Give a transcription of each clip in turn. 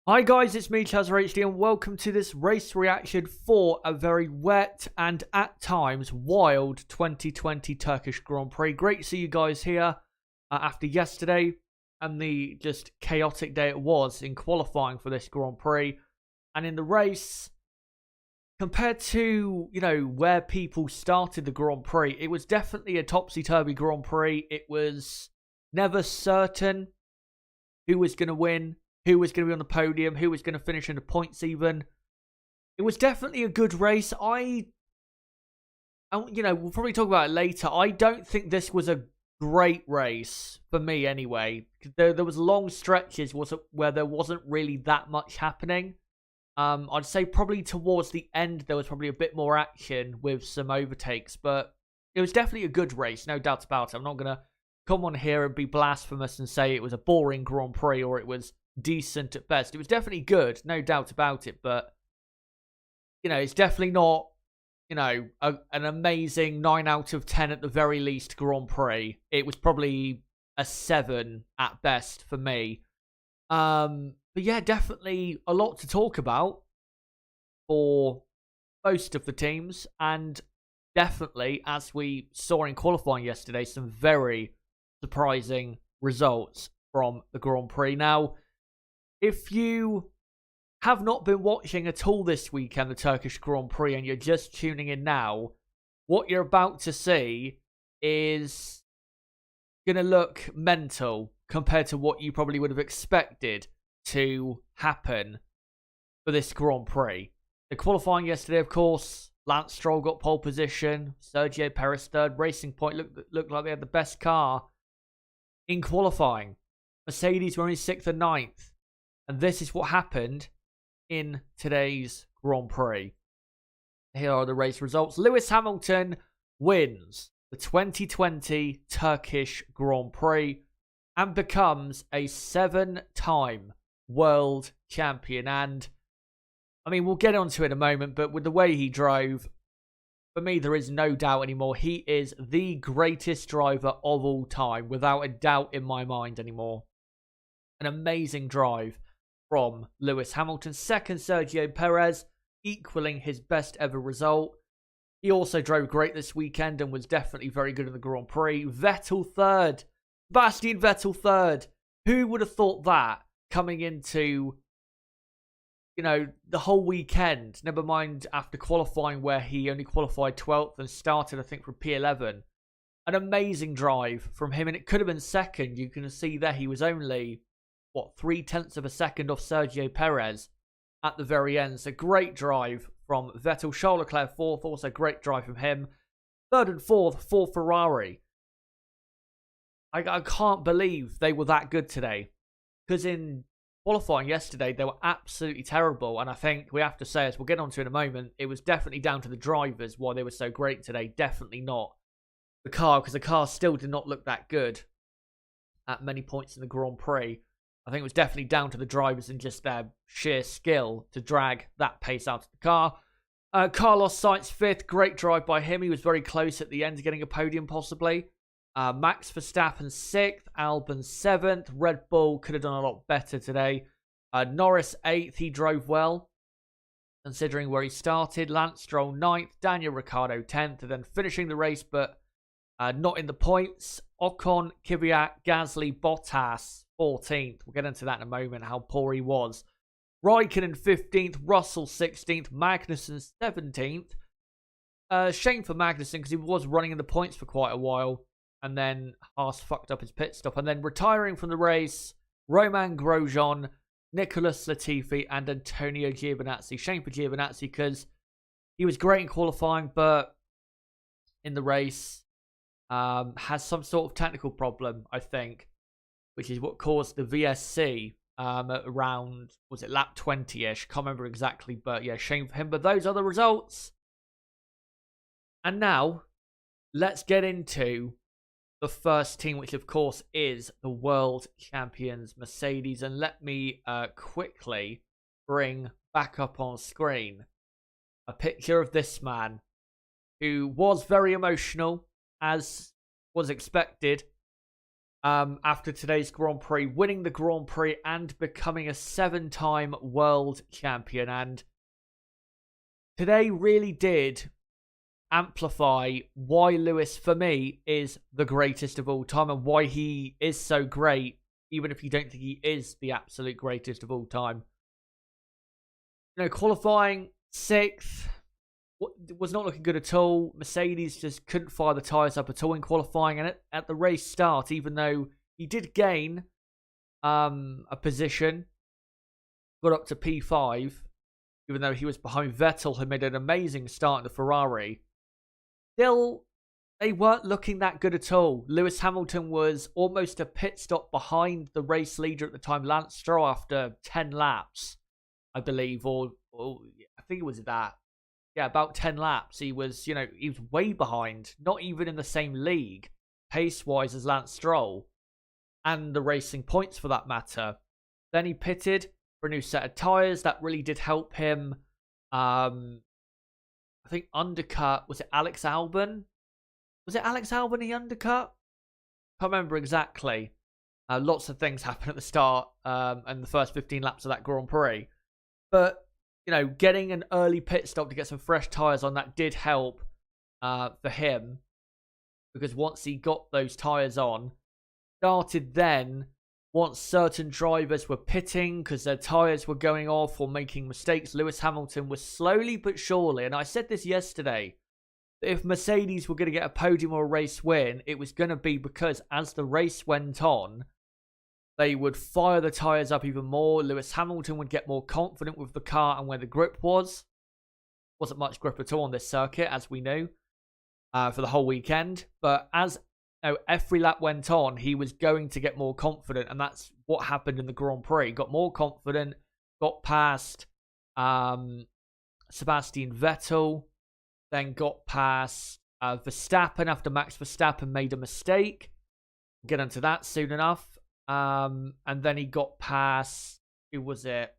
Hi guys, it's me, Chazza HD, and welcome to this race reaction for a very wet and at times wild 2020 Turkish Grand Prix. Great to see you guys here after yesterday and the just chaotic day it was in qualifying for this Grand Prix. And in the race, compared to, where people started the Grand Prix, it was definitely a topsy-turvy Grand Prix. It was never certain who was going to win, who was going to be on the podium, who was going to finish in the points even. It was definitely a good race. we'll probably talk about it later. I don't think this was a great race for me anyway. There was long stretches where there wasn't really that much happening. I'd say probably towards the end there was probably a bit more action with some overtakes, but it was definitely a good race, no doubt about it. I'm not going to come on here and be blasphemous and say it was a boring Grand Prix or it was decent at best. It was definitely good, no doubt about it, but it's definitely not an amazing 9 out of 10 at the very least Grand Prix. It was probably a 7 at best for me. But yeah, definitely a lot to talk about for most of the teams, and definitely, as we saw in qualifying yesterday, some very surprising results from the Grand Prix. Now, if you have not been watching at all this weekend, the Turkish Grand Prix, and you're just tuning in now, what you're about to see is going to look mental compared to what you probably would have expected to happen for this Grand Prix. The qualifying yesterday, of course, Lance Stroll got pole position, Sergio Perez third, Racing Point looked like they had the best car in qualifying. Mercedes were only 6th and 9th. And this is what happened in today's Grand Prix. Here are the race results. Lewis Hamilton wins the 2020 Turkish Grand Prix and becomes a 7-time world champion. And, we'll get onto it in a moment, but with the way he drove, for me, there is no doubt anymore. He is the greatest driver of all time, without a doubt in my mind anymore. An amazing drive from Lewis Hamilton. Second, Sergio Perez, equaling his best ever result. He also drove great this weekend and was definitely very good in the Grand Prix. Vettel third. Sebastian Vettel third. Who would have thought that coming into, the whole weekend? Never mind after qualifying where he only qualified 12th and started, I think, from P11. An amazing drive from him, and it could have been second. You can see there he was only 0.3 of a second off Sergio Perez at the very end. So great drive from Vettel. Charles Leclerc fourth, also great drive from him. Third and fourth for Ferrari. I can't believe they were that good today, because in qualifying yesterday they were absolutely terrible, and I think we have to say, as we'll get onto in a moment, it was definitely down to the drivers why they were so great today. Definitely not the car, because the car still did not look that good at many points in the Grand Prix. I think it was definitely down to the drivers and just their sheer skill to drag that pace out of the car. Carlos Sainz fifth, great drive by him. He was very close at the end to getting a podium possibly. Max Verstappen sixth, Albon seventh. Red Bull could have done a lot better today. Norris eighth, he drove well considering where he started. Lance Stroll ninth, Daniel Ricciardo 10th, and then finishing the race but not in the points, Ocon, Kvyat, Gasly, Bottas 14th. We'll get into that in a moment, how poor he was. Raikkonen 15th, Russell 16th, Magnussen 17th. Shame for Magnussen because he was running in the points for quite a while, and then Haas fucked up his pit stop. And then retiring from the race, Romain Grosjean, Nicholas Latifi, and Antonio Giovinazzi. Shame for Giovinazzi because he was great in qualifying, but in the race has some sort of technical problem, I think, which is what caused the VSC around, was it lap 20-ish? Can't remember exactly, but yeah, shame for him. But those are the results. And now, let's get into the first team, which of course is the world champions Mercedes. And let me quickly bring back up on screen a picture of this man who was very emotional, as was expected, after today's Grand Prix, winning the Grand Prix and becoming a 7-time world champion. And today really did amplify why Lewis, for me, is the greatest of all time and why he is so great, even if you don't think he is the absolute greatest of all time. You know, qualifying 6th was not looking good at all. Mercedes just couldn't fire the tyres up at all in qualifying. And at the race start, even though he did gain a position, got up to P5, even though he was behind Vettel, who made an amazing start in the Ferrari, still, they weren't looking that good at all. Lewis Hamilton was almost a pit stop behind the race leader at the time, Lance Stroll, after 10 laps, I believe, or I think it was that. Yeah, about 10 laps. He was way behind, not even in the same league, pace-wise, as Lance Stroll, and the racing points for that matter. Then he pitted for a new set of tyres. That really did help him. I think undercut, was it Alex Albon? Was it Alex Albon he undercut? Can't remember exactly. Lots of things happened at the start and the first 15 laps of that Grand Prix. But, getting an early pit stop to get some fresh tyres on, that did help for him. Because once he got those tyres on, started then, once certain drivers were pitting because their tyres were going off or making mistakes, Lewis Hamilton was slowly but surely, and I said this yesterday, if Mercedes were going to get a podium or a race win, it was going to be because as the race went on, they would fire the tyres up even more. Lewis Hamilton would get more confident with the car and where the grip was. Wasn't much grip at all on this circuit, as we knew, for the whole weekend. But as every lap went on, he was going to get more confident, and that's what happened in the Grand Prix. Got more confident, got past Sebastian Vettel, then got past Verstappen after Max Verstappen made a mistake. We'll get into that soon enough. And then he got past, who was it?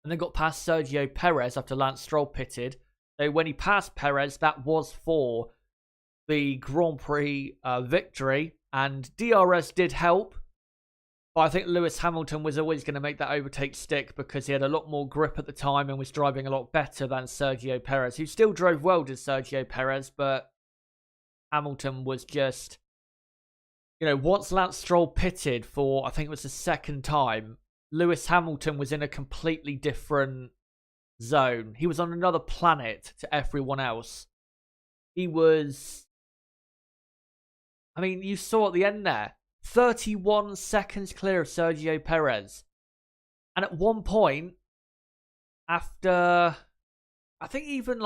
And then got past Sergio Perez after Lance Stroll pitted. So when he passed Perez, that was for the Grand Prix victory. And DRS did help. But I think Lewis Hamilton was always going to make that overtake stick because he had a lot more grip at the time and was driving a lot better than Sergio Perez, who still drove well to Sergio Perez, but Hamilton was just, once Lance Stroll pitted for, I think it was the second time, Lewis Hamilton was in a completely different zone. He was on another planet to everyone else. He was, you saw at the end there, 31 seconds clear of Sergio Perez. And at one point, after, I think even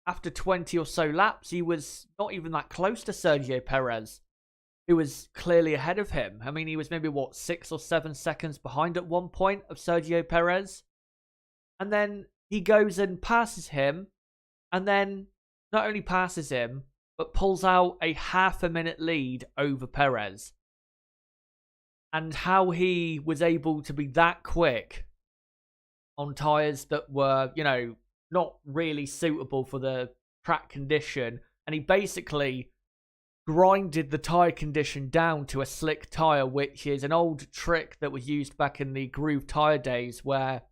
after 20 or so laps, he was not even that close to Sergio Perez, who was clearly ahead of him. He was maybe, 6 or 7 seconds behind at one point of Sergio Perez. And then he goes and passes him, and then not only passes him, but pulls out a half a minute lead over Perez. And how he was able to be that quick on tyres that were, not really suitable for the track condition. And he basically grinded the tyre condition down to a slick tyre, which is an old trick that was used back in the groove tyre days, where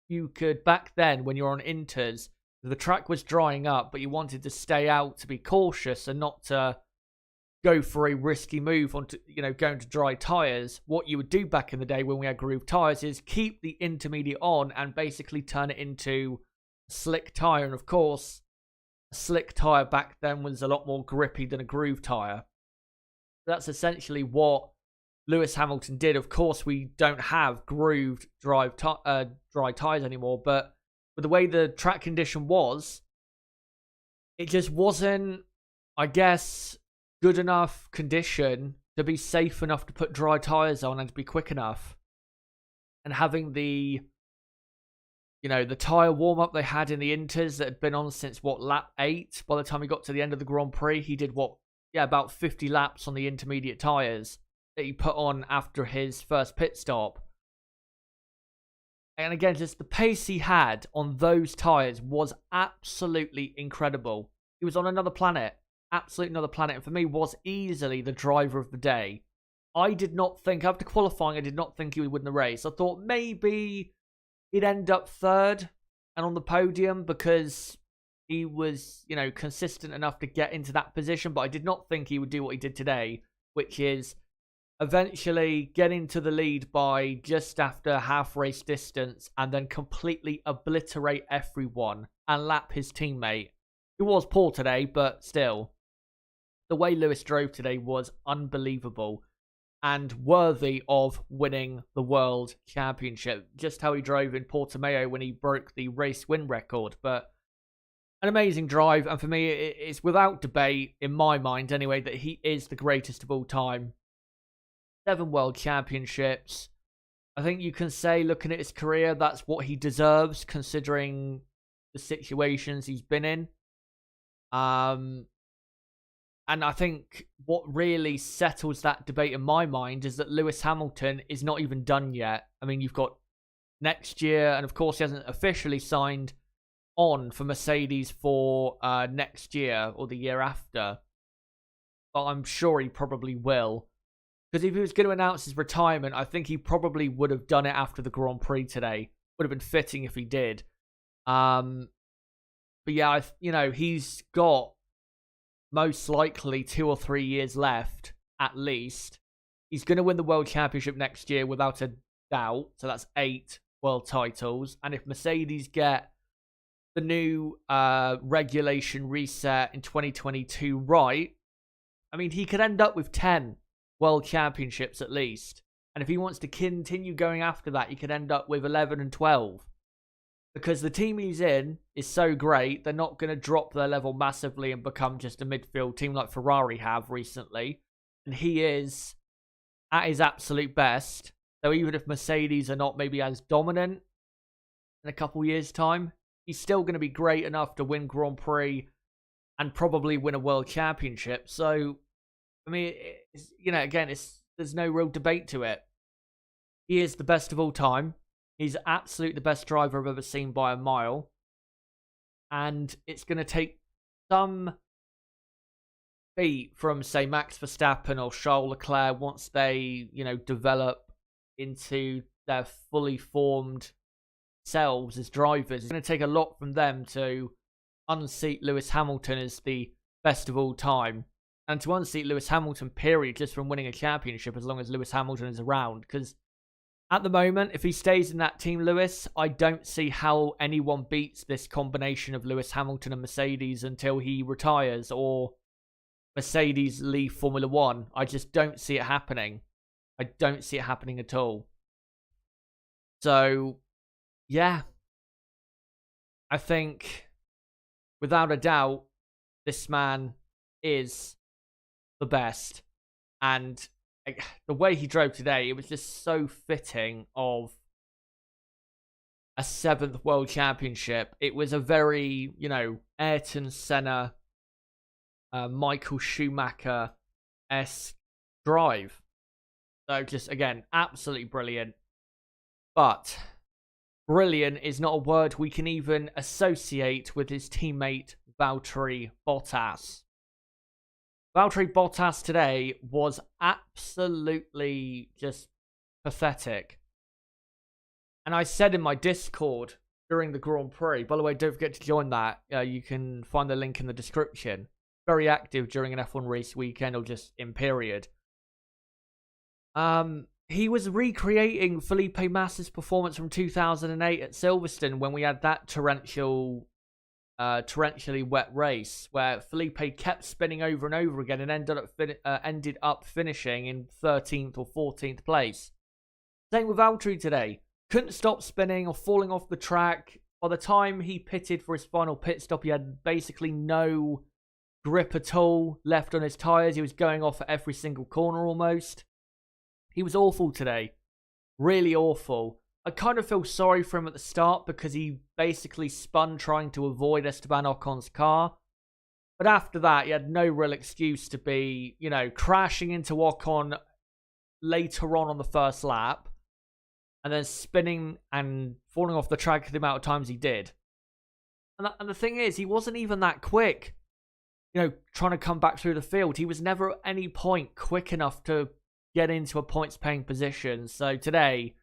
you could, back then when you're on inters, the track was drying up, but you wanted to stay out to be cautious and not to go for a risky move onto, going to dry tyres. What you would do back in the day when we had groove tyres is keep the intermediate on and basically turn it into a slick tyre. And of course, a slick tyre back then was a lot more grippy than a groove tyre. That's essentially what Lewis Hamilton did. Of course, we don't have grooved dry tyres anymore, but with the way the track condition was, it just wasn't, I guess, good enough condition to be safe enough to put dry tyres on and to be quick enough. And having the, the tyre warm-up they had in the Inters that had been on since, lap 8? By the time he got to the end of the Grand Prix, he did, about 50 laps on the intermediate tyres that he put on after his first pit stop. And again, just the pace he had on those tyres was absolutely incredible. He was on another planet. absolute another planet, and for me was easily the driver of the day. I did not think, after qualifying, I did not think he would win the race. I thought maybe he'd end up third and on the podium because he was, consistent enough to get into that position, but I did not think he would do what he did today, which is eventually get into the lead by just after half race distance and then completely obliterate everyone and lap his teammate. He was poor today, but still, the way Lewis drove today was unbelievable and worthy of winning the World Championship. Just how he drove in Portimao when he broke the race win record, but an amazing drive, and for me, it's without debate, in my mind anyway, that he is the greatest of all time. 7 World Championships. I think you can say, looking at his career, that's what he deserves, considering the situations he's been in. And I think what really settles that debate in my mind is that Lewis Hamilton is not even done yet. I mean, you've got next year, and of course he hasn't officially signed on for Mercedes for next year or the year after, but I'm sure he probably will, because if he was going to announce his retirement, I think he probably would have done it after the Grand Prix today. Would have been fitting if he did. But yeah, he's got most likely 2 or 3 years left at least. He's going to win the World Championship next year without a doubt, so that's 8 world titles, and if Mercedes get the new regulation reset in 2022 right, I mean, he could end up with 10 world championships at least. And if he wants to continue going after that, he could end up with 11 and 12. Because the team he's in is so great, they're not going to drop their level massively and become just a midfield team like Ferrari have recently. And he is at his absolute best. So even if Mercedes are not maybe as dominant in a couple years' time, he's still going to be great enough to win Grand Prix and probably win a World Championship. So, I mean, there's no real debate to it. He is the best of all time. He's absolutely the best driver I've ever seen by a mile. And it's going to take some feat from, say, Max Verstappen or Charles Leclerc once they, develop into their fully formed selves as drivers. It's going to take a lot from them to unseat Lewis Hamilton as the best of all time, and to unseat Lewis Hamilton, period, just from winning a championship as long as Lewis Hamilton is around. Because at the moment, if he stays in that team, Lewis, I don't see how anyone beats this combination of Lewis Hamilton and Mercedes until he retires or Mercedes leave Formula One. I just don't see it happening. I don't see it happening at all. So, yeah, I think without a doubt, this man is the best. And the way he drove today, it was just so fitting of a 7th World Championship. It was a very, Ayrton Senna, Michael Schumacher-esque drive. So just, again, absolutely brilliant. But brilliant is not a word we can even associate with his teammate Valtteri Bottas. Valtteri Bottas today was absolutely just pathetic. And I said in my Discord during the Grand Prix, by the way, don't forget to join that. You can find the link in the description. Very active during an F1 race weekend or just in period. He was recreating Felipe Massa's performance from 2008 at Silverstone when we had that torrentially wet race where Felipe kept spinning over and over again and ended up finishing in 13th or 14th place. Same with Valtteri today. Couldn't stop spinning or falling off the track. By the time he pitted for his final pit stop, he had basically no grip at all left on his tyres. He was going off at every single corner almost. He was awful today. Really awful. I kind of feel sorry for him at the start because he basically spun trying to avoid Esteban Ocon's car. But after that, he had no real excuse to be, crashing into Ocon later on the first lap and then spinning and falling off the track the amount of times he did. And the thing is, he wasn't even that quick. trying to come back through the field. He was never at any point quick enough to get into a points-paying position. So today,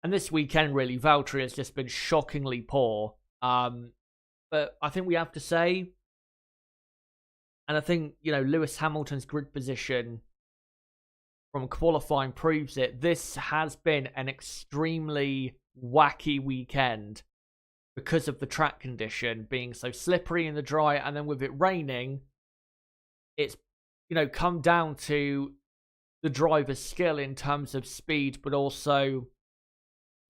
and this weekend really, Valtteri has just been shockingly poor. But I think we have to say, and I think, Lewis Hamilton's grid position from qualifying proves it. This has been an extremely wacky weekend because of the track condition being so slippery in the dry, and then with it raining, it's, come down to the driver's skill in terms of speed, but also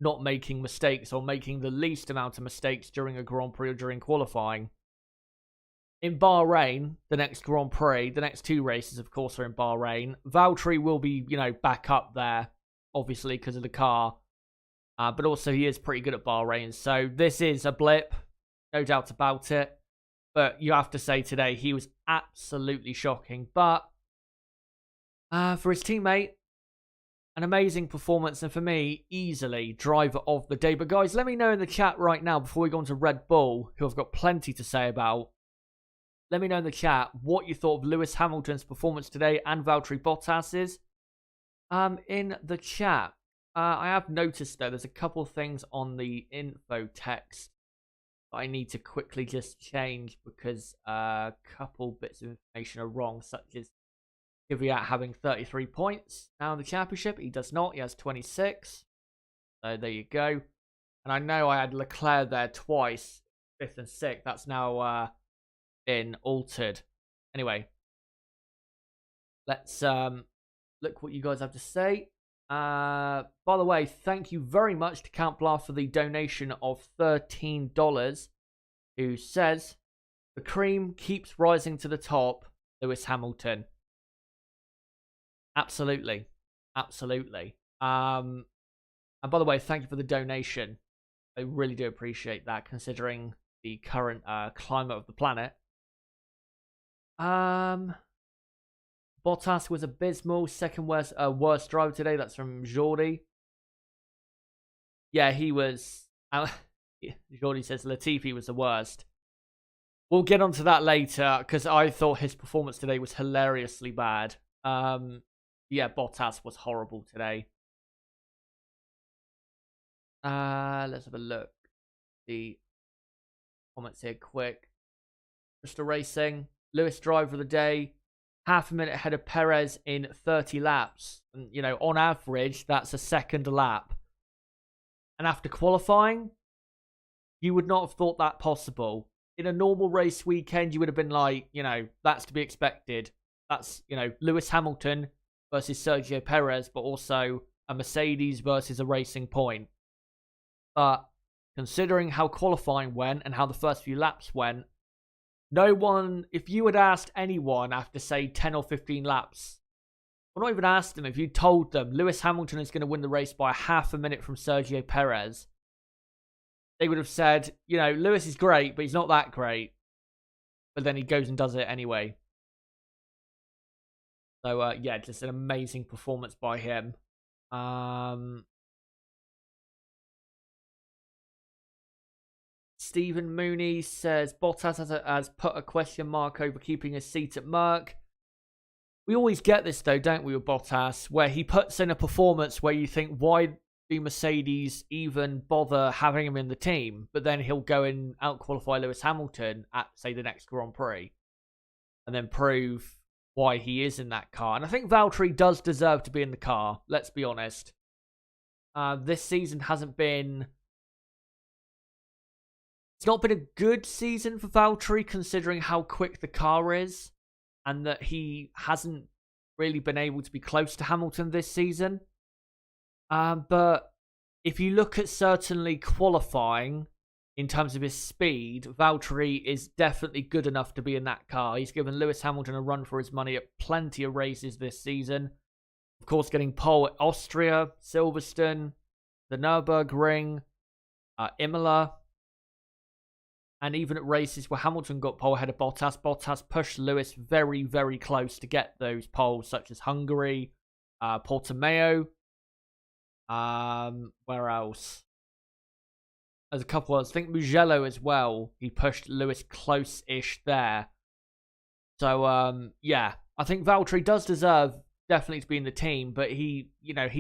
not making mistakes or making the least amount of mistakes during a Grand Prix or during qualifying. In Bahrain, the next Grand Prix, the next two races, of course, are in Bahrain. Valtteri will be, back up there, obviously, because of the car. But also, he is pretty good at Bahrain. So this is a blip, no doubt about it. But you have to say today, he was absolutely shocking. But for his teammate, an amazing performance. And for me, easily driver of the day. But guys, let me know in the chat right now, before we go on to Red Bull, who I've got plenty to say about. Let me know in the chat what you thought of Lewis Hamilton's performance today and Valtteri Bottas's in the chat. I have noticed, though, there's a couple things on the info text that I need to quickly just change because a couple bits of information are wrong, such as Kvyat having 33 points now in the championship. He does not. He has 26. So there you go. And I know I had Leclerc there twice, 5th and 6th. That's now been altered. Anyway, let's look what you guys have to say. By the way, thank you very much to Count Blah for the donation of $13, who says, the cream keeps rising to the top, Lewis Hamilton. Absolutely. Absolutely. And by the way, thank you for the donation. I really do appreciate that, considering the current climate of the planet. Bottas was abysmal. Second worst driver today. That's from Jordi. Yeah, he was. Jordi says Latifi was the worst. We'll get onto that later, because I thought his performance today was hilariously bad. Yeah, Bottas was horrible today. Let's have a look. The comments here quick. Crystal Racing. Lewis driver of the day. Half a minute ahead of Perez in 30 laps. And, on average, that's a second a lap. And after qualifying, you would not have thought that possible. In a normal race weekend, you would have been like, that's to be expected. That's, Lewis Hamilton versus Sergio Perez, but also a Mercedes versus a Racing Point. But considering how qualifying went and how the first few laps went, no one, if you had asked anyone after, say, 10 or 15 laps, or not even asked them, if you told them Lewis Hamilton is going to win the race by half a minute from Sergio Perez, they would have said, Lewis is great, but he's not that great. But then he goes and does it anyway. So, yeah, just an amazing performance by him. Stephen Mooney says Bottas has put a question mark over keeping his seat at Merck. We always get this, though, don't we, with Bottas, where he puts in a performance where you think, why do Mercedes even bother having him in the team? But then he'll go and out-qualify Lewis Hamilton at, say, the next Grand Prix, and then prove why he is in that car. And I think Valtteri does deserve to be in the car, let's be honest. This season hasn't been... It's not been a good season for Valtteri, considering how quick the car is, and that he hasn't really been able to be close to Hamilton this season. But if you look at certainly qualifying, in terms of his speed, Valtteri is definitely good enough to be in that car. He's given Lewis Hamilton a run for his money at plenty of races this season. Of course, getting pole at Austria, Silverstone, the Nürburgring, Imola. And even at races where Hamilton got pole ahead of Bottas, Bottas pushed Lewis very, very close to get those poles, such as Hungary, Portimao. Where else? There's a couple others. I think Mugello as well. He pushed Lewis close-ish there. So, yeah, I think Valtteri does deserve definitely to be in the team, but he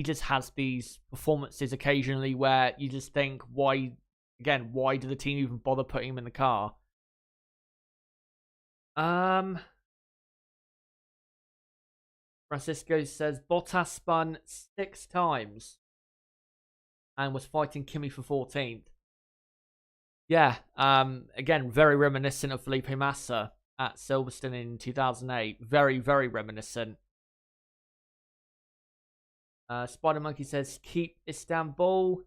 just has these performances occasionally where you just think, why did the team even bother putting him in the car? Francisco says Bottas spun 6 times and was fighting Kimi for 14th. Yeah, again, very reminiscent of Felipe Massa at Silverstone in 2008. Very, very reminiscent. Spider Monkey says, keep Istanbul.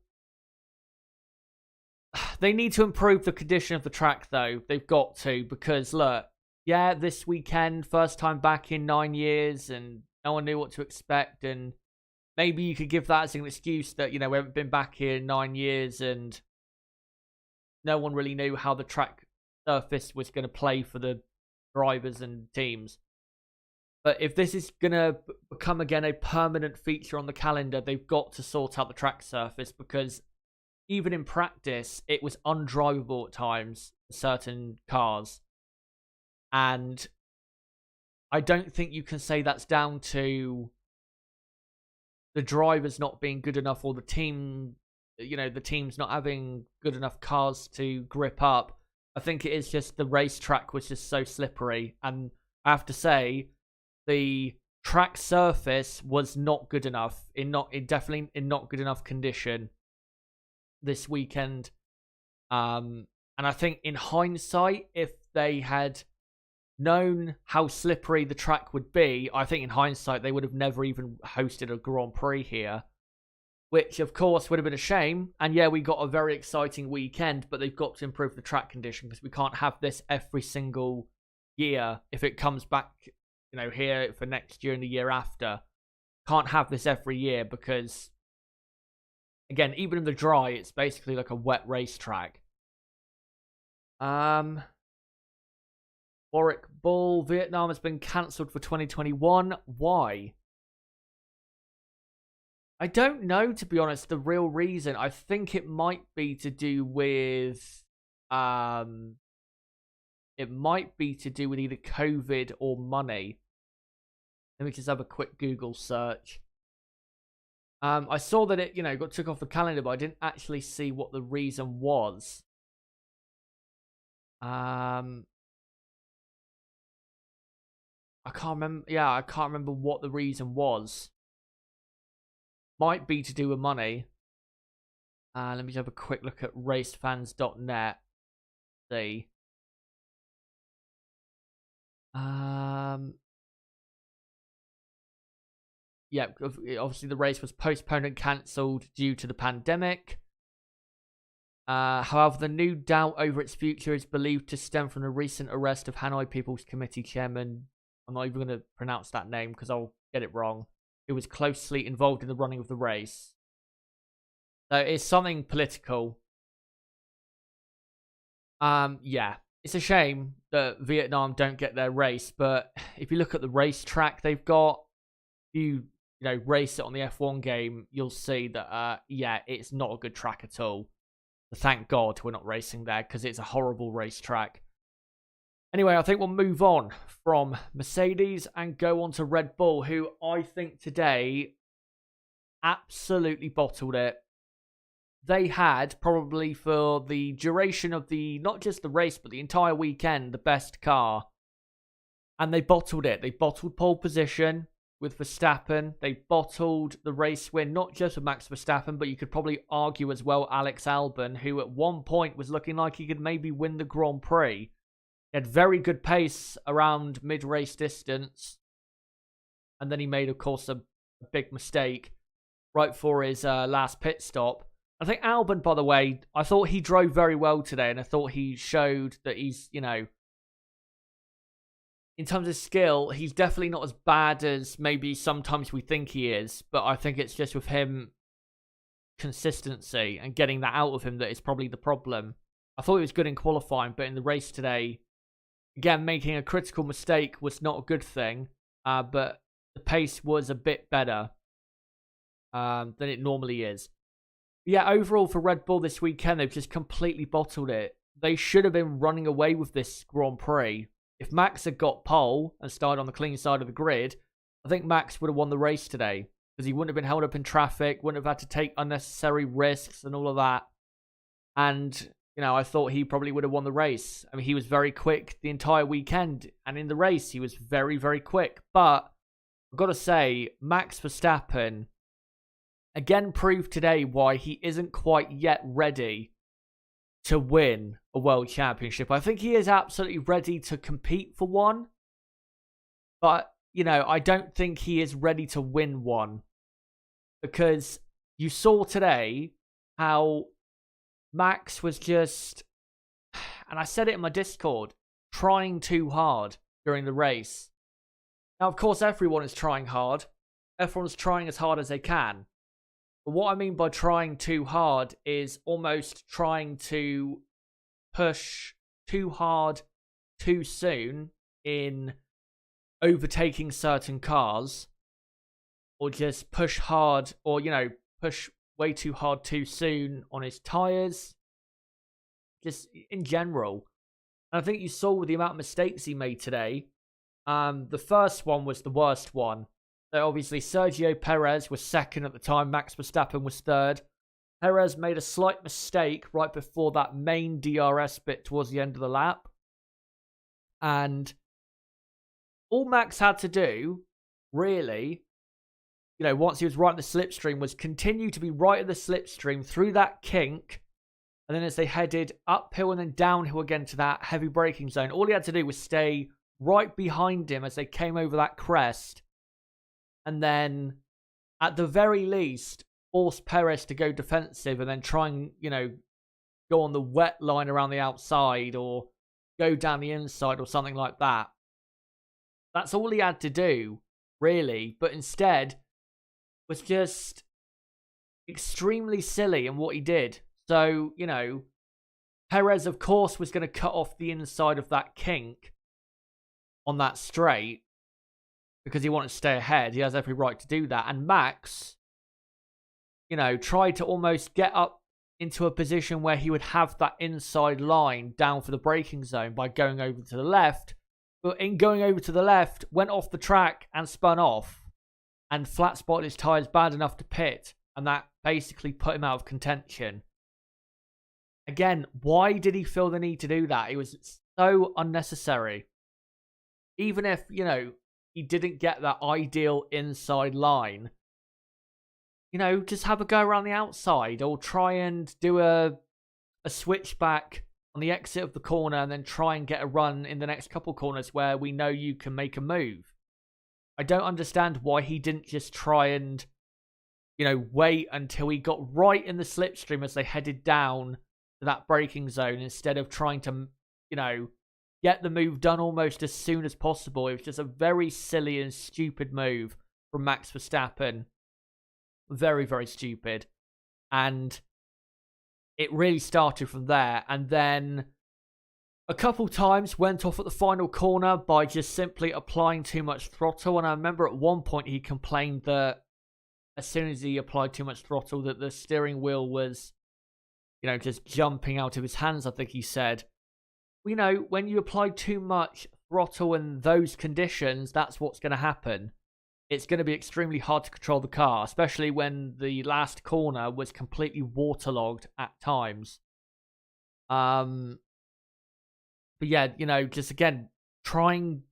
They need to improve the condition of the track, though. They've got to, because, look, yeah, this weekend, first time back in 9 years, and no one knew what to expect, and maybe you could give that as an excuse that, we haven't been back here in 9 years, and no one really knew how the track surface was going to play for the drivers and teams. But if this is going to become, again, a permanent feature on the calendar, they've got to sort out the track surface, because even in practice, it was undrivable at times for certain cars. And I don't think you can say that's down to the drivers not being good enough, or the team, the teams not having good enough cars to grip up. I think it is just the racetrack was just so slippery. And I have to say, the track surface was not good enough, definitely in not good enough condition this weekend. And I think in hindsight, if they had known how slippery the track would be, I think in hindsight they would have never even hosted a Grand Prix here, which of course would have been a shame. And yeah, we got a very exciting weekend, but they've got to improve the track condition, because we can't have this every single year. If it comes back, here for next year and the year after, can't have this every year, because again, even in the dry, it's basically like a wet racetrack. Warwick Bull, Vietnam has been cancelled for 2021. Why? I don't know, to be honest, the real reason. I think it might be to do with either COVID or money. Let me just have a quick Google search. I saw that it, got took off the calendar, but I didn't actually see what the reason was. I can't remember. Yeah, I can't remember what the reason was. Might be to do with money. Let me just have a quick look at racefans.net. See. Yeah, obviously the race was postponed and cancelled due to the pandemic. However, the new doubt over its future is believed to stem from the recent arrest of Hanoi People's Committee chairman. I'm not even going to pronounce that name because I'll get it wrong. Who was closely involved in the running of the race. So it's something political. Yeah, it's a shame that Vietnam don't get their race, but if you look at the racetrack they've got, you race it on the F1 game, you'll see that yeah, it's not a good track at all. But thank God we're not racing there, because it's a horrible racetrack. Anyway, I think we'll move on from Mercedes and go on to Red Bull, who I think today absolutely bottled it. They had, probably for the duration of not just the race, but the entire weekend, the best car. And they bottled it. They bottled pole position with Verstappen. They bottled the race win, not just with Max Verstappen, but you could probably argue as well Alex Albon, who at one point was looking like he could maybe win the Grand Prix. He had very good pace around mid-race distance. And then he made, of course, a big mistake right for his last pit stop. I think Albon, by the way, I thought he drove very well today. And I thought he showed that he's, in terms of skill, he's definitely not as bad as maybe sometimes we think he is. But I think it's just with him, consistency and getting that out of him that is probably the problem. I thought he was good in qualifying, but in the race today, again, making a critical mistake was not a good thing, but the pace was a bit better than it normally is. But yeah, overall for Red Bull this weekend, they've just completely bottled it. They should have been running away with this Grand Prix, If Max had got pole and started on the clean side of the grid, I think Max would have won the race today because he wouldn't have been held up in traffic, wouldn't have had to take unnecessary risks and all of that. And, I thought he probably would have won the race. I mean, he was very quick the entire weekend, and in the race, he was very, very quick. But I've got to say, Max Verstappen again proved today why he isn't quite yet ready to win a world championship. I think he is absolutely ready to compete for one, but I don't think he is ready to win one, because you saw today how Max was just, and I said it in my Discord, trying too hard during the race. Now, of course, everyone is trying hard. Everyone's trying as hard as they can. But what I mean by trying too hard is almost trying to push too hard too soon in overtaking certain cars, or just push hard, or, push way too hard too soon on his tyres, just in general. And I think you saw with the amount of mistakes he made today, the first one was the worst one. So obviously Sergio Perez was second at the time, Max Verstappen was third. Perez made a slight mistake right before that main DRS bit towards the end of the lap. And all Max had to do, really, once he was right in the slipstream, was continue to be right in the slipstream through that kink. And then as they headed uphill and then downhill again to that heavy braking zone, all he had to do was stay right behind him as they came over that crest. And then, at the very least, force Perez to go defensive and then try and, go on the wet line around the outside or go down the inside or something like that. That's all he had to do, really. But instead, was just extremely silly in what he did. So, Perez, of course, was going to cut off the inside of that kink on that straight because he wanted to stay ahead. He has every right to do that. And Max, tried to almost get up into a position where he would have that inside line down for the braking zone by going over to the left. But in going over to the left, went off the track and spun off and flat spotted his tyres bad enough to pit. And that basically put him out of contention. Again, why did he feel the need to do that? It was so unnecessary. Even if, he didn't get that ideal inside line, just have a go around the outside or try and do a switchback on the exit of the corner and then try and get a run in the next couple corners where we know you can make a move. I don't understand why he didn't just try and, wait until he got right in the slipstream as they headed down to that braking zone instead of trying to, get the move done almost as soon as possible. It was just a very silly and stupid move from Max Verstappen. Very, very stupid. And it really started from there. And then a couple times went off at the final corner by just simply applying too much throttle. And I remember at one point he complained that as soon as he applied too much throttle that the steering wheel was, just jumping out of his hands, I think he said. When you apply too much throttle in those conditions, that's what's going to happen. It's going to be extremely hard to control the car, especially when the last corner was completely waterlogged at times. But yeah, just again, trying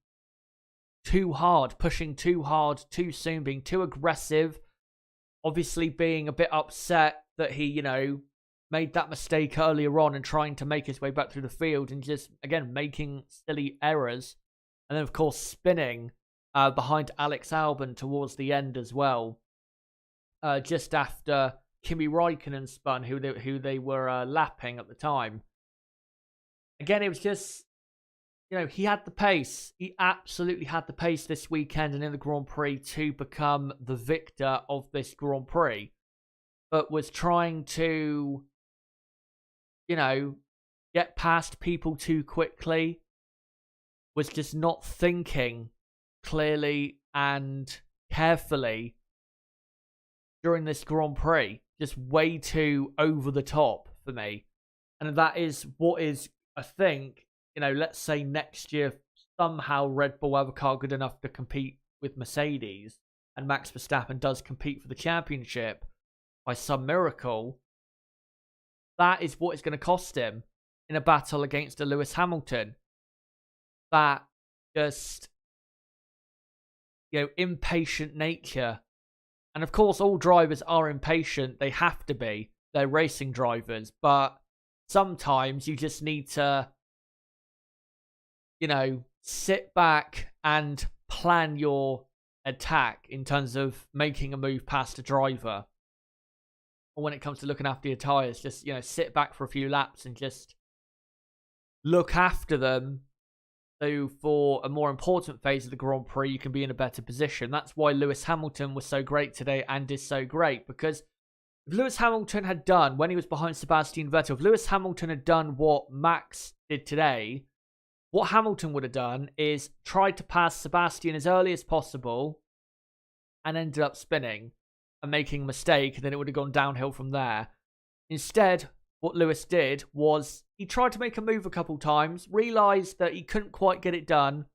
too hard, pushing too hard, too soon, being too aggressive, obviously being a bit upset that he, made that mistake earlier on and trying to make his way back through the field and just, again, making silly errors. And then, of course, spinning behind Alex Albon towards the end as well. Just after Kimi Räikkönen spun, who they were lapping at the time. Again, it was just, he had the pace. He absolutely had the pace this weekend and in the Grand Prix to become the victor of this Grand Prix. But was trying to, get past people too quickly. Was just not thinking clearly and carefully during this Grand Prix. Just way too over the top for me. And that is what is, I think, let's say next year somehow Red Bull have a car good enough to compete with Mercedes, and Max Verstappen does compete for the championship by some miracle, that is what it's going to cost him in a battle against a Lewis Hamilton. That just, impatient nature. And of course, all drivers are impatient. They have to be. They're racing drivers. But sometimes you just need to, sit back and plan your attack in terms of making a move past a driver. Or when it comes to looking after your tyres, just, sit back for a few laps and just look after them. So for a more important phase of the Grand Prix, you can be in a better position. That's why Lewis Hamilton was so great today and is so great. Because if Lewis Hamilton had done, when he was behind Sebastian Vettel, if Lewis Hamilton had done what Max did today, what Hamilton would have done is tried to pass Sebastian as early as possible and ended up spinning and making a mistake, and then it would have gone downhill from there. Instead, what Lewis did was he tried to make a move a couple times, realised that he couldn't quite get it done.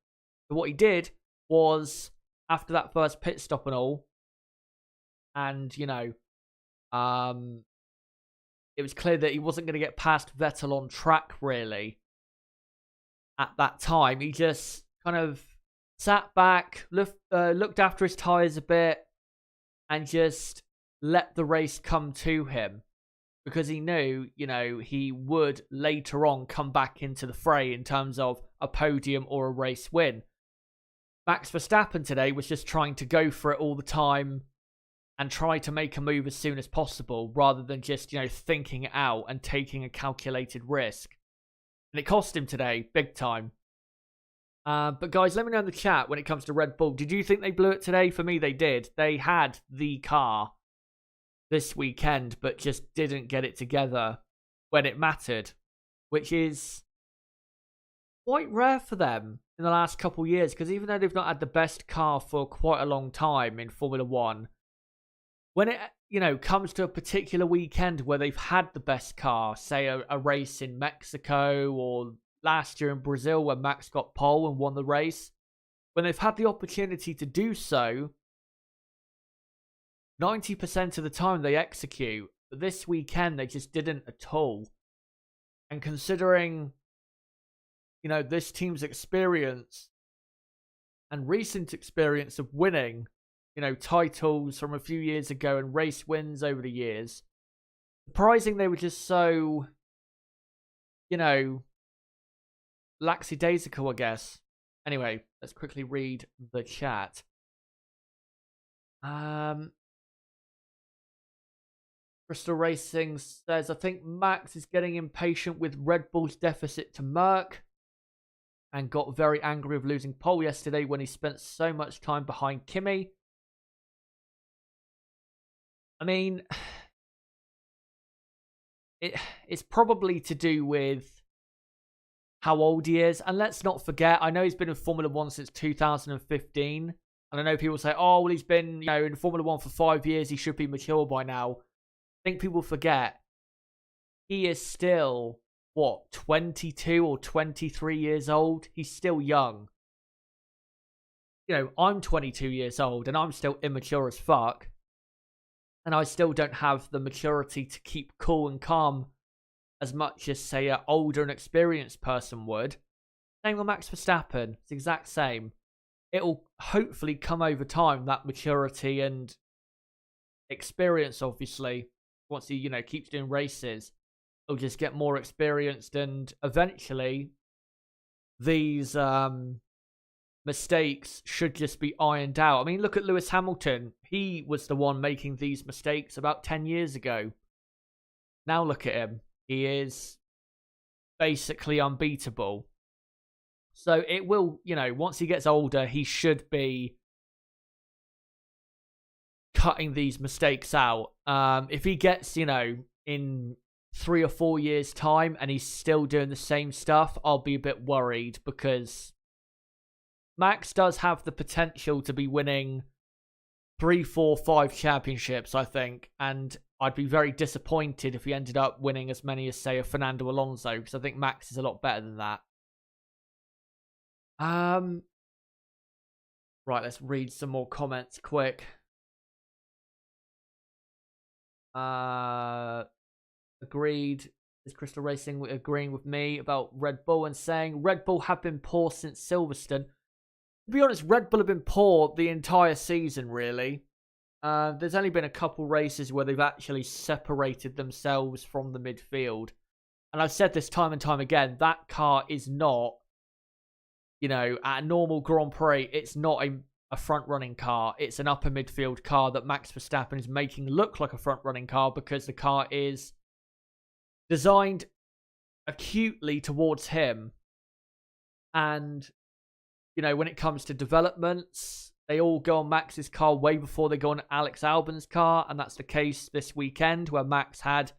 But what he did was, after that first pit stop and all, and, it was clear that he wasn't going to get past Vettel on track, really. At that time, he just kind of sat back, looked after his tyres a bit, and just let the race come to him. Because he knew, he would later on come back into the fray in terms of a podium or a race win. Max Verstappen today was just trying to go for it all the time and try to make a move as soon as possible rather than just, thinking it out and taking a calculated risk. And it cost him today, big time. But guys, let me know in the chat when it comes to Red Bull. Did you think they blew it today? For me, they did. They had the car this weekend, but just didn't get it together when it mattered, which is quite rare for them in the last couple of years, because even though they've not had the best car for quite a long time in Formula 1, when it, comes to a particular weekend where they've had the best car, say a race in Mexico or last year in Brazil where Max got pole and won the race, when they've had the opportunity to do so, 90% of the time they execute, but this weekend they just didn't at all. And considering, this team's experience and recent experience of winning, titles from a few years ago and race wins over the years, surprising they were just so, lackadaisical, I guess. Anyway, let's quickly read the chat. Crystal Racing says, I think Max is getting impatient with Red Bull's deficit to Merc and got very angry with losing pole yesterday when he spent so much time behind Kimi. I mean, it's probably to do with how old he is. And let's not forget, I know he's been in Formula 1 since 2015. And I know people say, oh, well, he's been in Formula 1 for 5 years. He should be mature by now. I think people forget he is still, 22 or 23 years old? He's still young. I'm 22 years old and I'm still immature as fuck. And I still don't have the maturity to keep cool and calm as much as, say, an older and experienced person would. Same with Max Verstappen. It's the exact same. It'll hopefully come over time, that maturity and experience, obviously. Once he, keeps doing races, he'll just get more experienced, and eventually these mistakes should just be ironed out. I mean, look at Lewis Hamilton. He was the one making these mistakes about 10 years ago. Now look at him. He is basically unbeatable. So it will, once he gets older, he should be cutting these mistakes out. If he gets, in 3 or 4 years' time and he's still doing the same stuff, I'll be a bit worried, because Max does have the potential to be winning 3, 4, 5 championships, I think. And I'd be very disappointed if he ended up winning as many as, say, a Fernando Alonso, because I think Max is a lot better than that. Right, let's read some more comments quick. Agreed. Is Crystal Racing agreeing with me about Red Bull and saying Red Bull have been poor since Silverstone? To be honest, Red Bull have been poor the entire season, really. There's only been a couple races where they've actually separated themselves from the midfield. And I've said this time and time again, that car is not, at a normal Grand Prix, it's not a front-running car. It's an upper midfield car that Max Verstappen is making look like a front-running car because the car is designed acutely towards him. And, when it comes to developments, they all go on Max's car way before they go on Alex Albon's car. And that's the case this weekend where Max had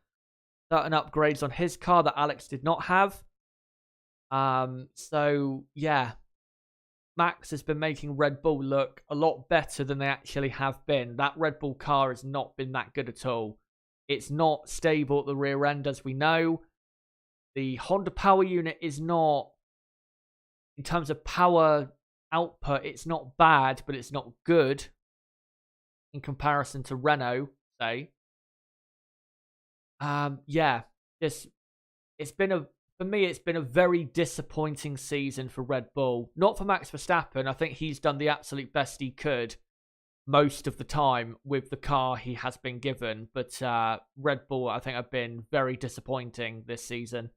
certain upgrades on his car that Alex did not have. So, yeah. Max has been making Red Bull look a lot better than they actually have been. That Red Bull car has not been that good at all. It's not stable at the rear end, as we know. The Honda power unit is not, in terms of power output, it's not bad, but it's not good in comparison to Renault, say. Yeah, for me, it's been a very disappointing season for Red Bull. Not for Max Verstappen. I think he's done the absolute best he could most of the time with the car he has been given. But Red Bull, I think, have been very disappointing this season.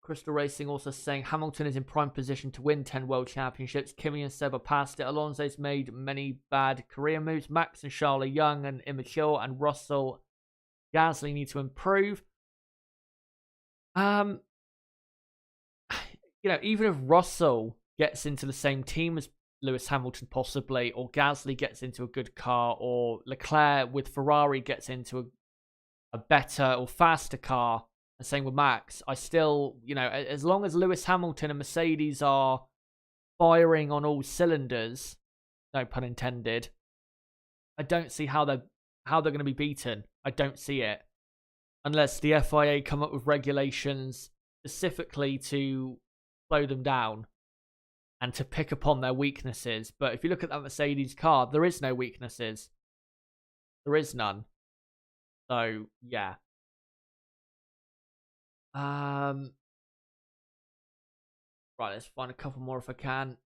Crystal Racing also saying Hamilton is in prime position to win 10 World Championships. Kimi and Seb are past it. Alonso's made many bad career moves. Max and Charles are young and immature, and Russell, Gasly need to improve. Even if Russell gets into the same team as Lewis Hamilton possibly, or Gasly gets into a good car, or Leclerc with Ferrari gets into a better or faster car, and same with Max, I still, as long as Lewis Hamilton and Mercedes are firing on all cylinders, no pun intended, I don't see how they're going to be beaten. I don't see it. Unless the FIA come up with regulations specifically to slow them down and to pick upon their weaknesses. But if you look at that Mercedes car, there is no weaknesses. There is none. So, yeah. Right, let's find a couple more if I can.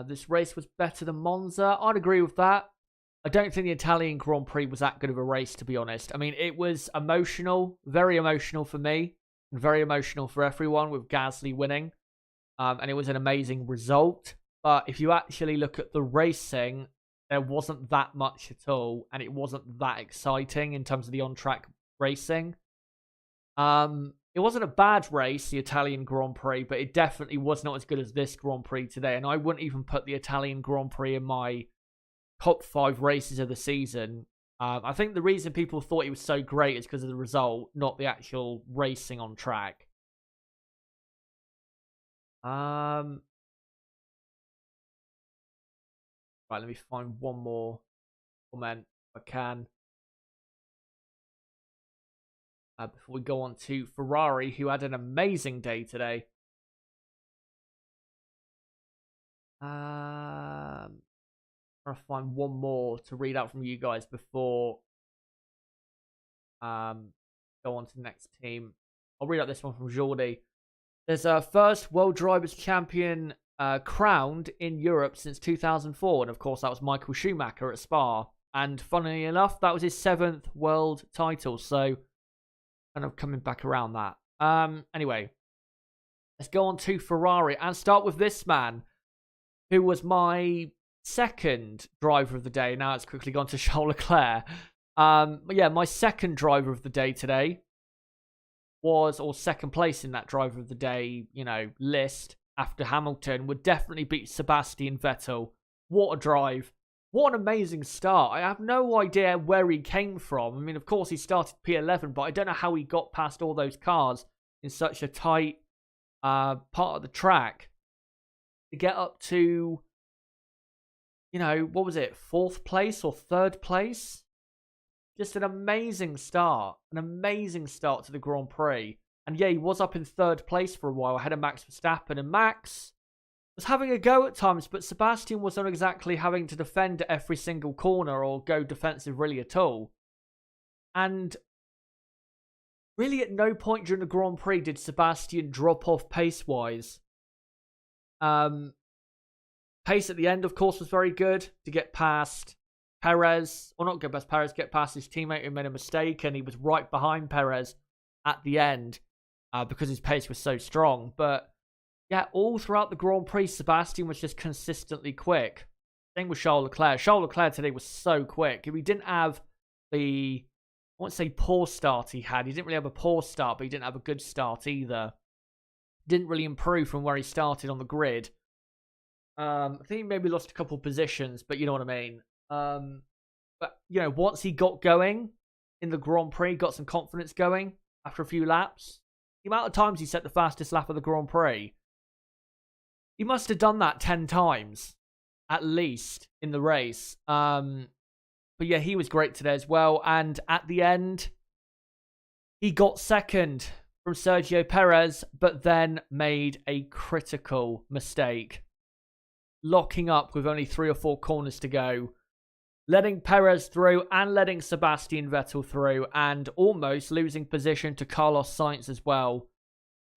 This race was better than Monza. I'd agree with that. I don't think the Italian Grand Prix was that good of a race, to be honest. I mean, it was emotional, very emotional for me, and very emotional for everyone with Gasly winning. And it was an amazing result. But if you actually look at the racing, there wasn't that much at all, and it wasn't that exciting in terms of the on-track racing. It wasn't a bad race, the Italian Grand Prix, but it definitely was not as good as this Grand Prix today, and I wouldn't even put the Italian Grand Prix in my top 5 races of the season. I think the reason people thought it was so great is because of the result, not the actual racing on track. Right, let me find one more comment if I can. Before we go on to Ferrari, who had an amazing day today. Trying to find one more to read out from you guys before go on to the next team. I'll read out this one from Jordi. There's a first World Drivers' Champion crowned in Europe since 2004, and of course that was Michael Schumacher at Spa. And funnily enough, that was his 7th world title, so kind of coming back around that. Anyway, let's go on to Ferrari and start with this man, who was my second driver of the day. Now it's quickly gone to Charles Leclerc. Yeah, my second driver of the day today was, or second place in that driver of the day, list after Hamilton, would definitely beat Sebastian Vettel. What a drive. What an amazing start. I have no idea where he came from. I mean, of course, he started P11, but I don't know how he got past all those cars in such a tight part of the track to get up to, what was it? 4th place or 3rd place? Just an amazing start. An amazing start to the Grand Prix. And yeah, he was up in 3rd place for a while, ahead of Max Verstappen. And Max was having a go at times, but Sebastian was not exactly having to defend at every single corner or go defensive really at all. And really at no point during the Grand Prix did Sebastian drop off pace-wise. Pace at the end, of course, was very good to get past Perez, or not get past Perez, get past his teammate who made a mistake, and he was right behind Perez at the end because his pace was so strong. But yeah, all throughout the Grand Prix, Sebastian was just consistently quick. Same with Charles Leclerc. Charles Leclerc today was so quick. If he didn't have I won't say poor start he didn't really have a poor start, but he didn't have a good start either. Didn't really improve from where he started on the grid. I think he maybe lost a couple positions, but you know what I mean. But, once he got going in the Grand Prix, got some confidence going after a few laps, the amount of times he set the fastest lap of the Grand Prix, he must have done that 10 times, at least, in the race. But yeah, he was great today as well. And at the end, he got second from Sergio Perez, but then made a critical mistake. Locking up with only 3 or 4 corners to go, letting Perez through and letting Sebastian Vettel through, and almost losing position to Carlos Sainz as well.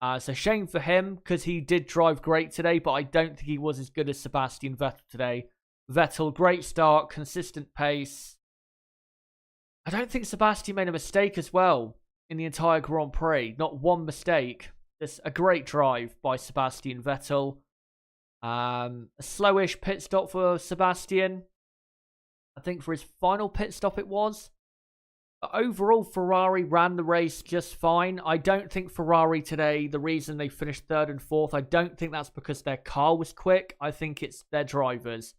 It's a shame for him because he did drive great today, but I don't think he was as good as Sebastian Vettel today. Vettel, great start, consistent pace. I don't think Sebastian made a mistake as well in the entire Grand Prix. Not one mistake. Just a great drive by Sebastian Vettel. A slowish pit stop for Sebastian. I think for his final pit stop it was. But overall, Ferrari ran the race just fine. I don't think Ferrari today, the reason they finished 3rd and 4th, I don't think that's because their car was quick. I think it's their drivers.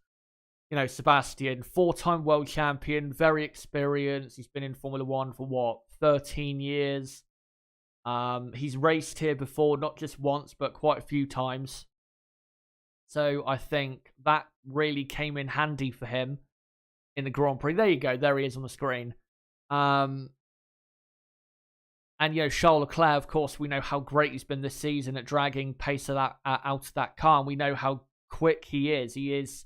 Sebastian, 4-time world champion, very experienced. He's been in Formula 1 for 13 years. He's raced here before, not just once, but quite a few times. So I think that really came in handy for him in the Grand Prix. There you go. There he is on the screen. And, Charles Leclerc, of course, we know how great he's been this season at dragging pace of that, out of that car. And we know how quick he is. He is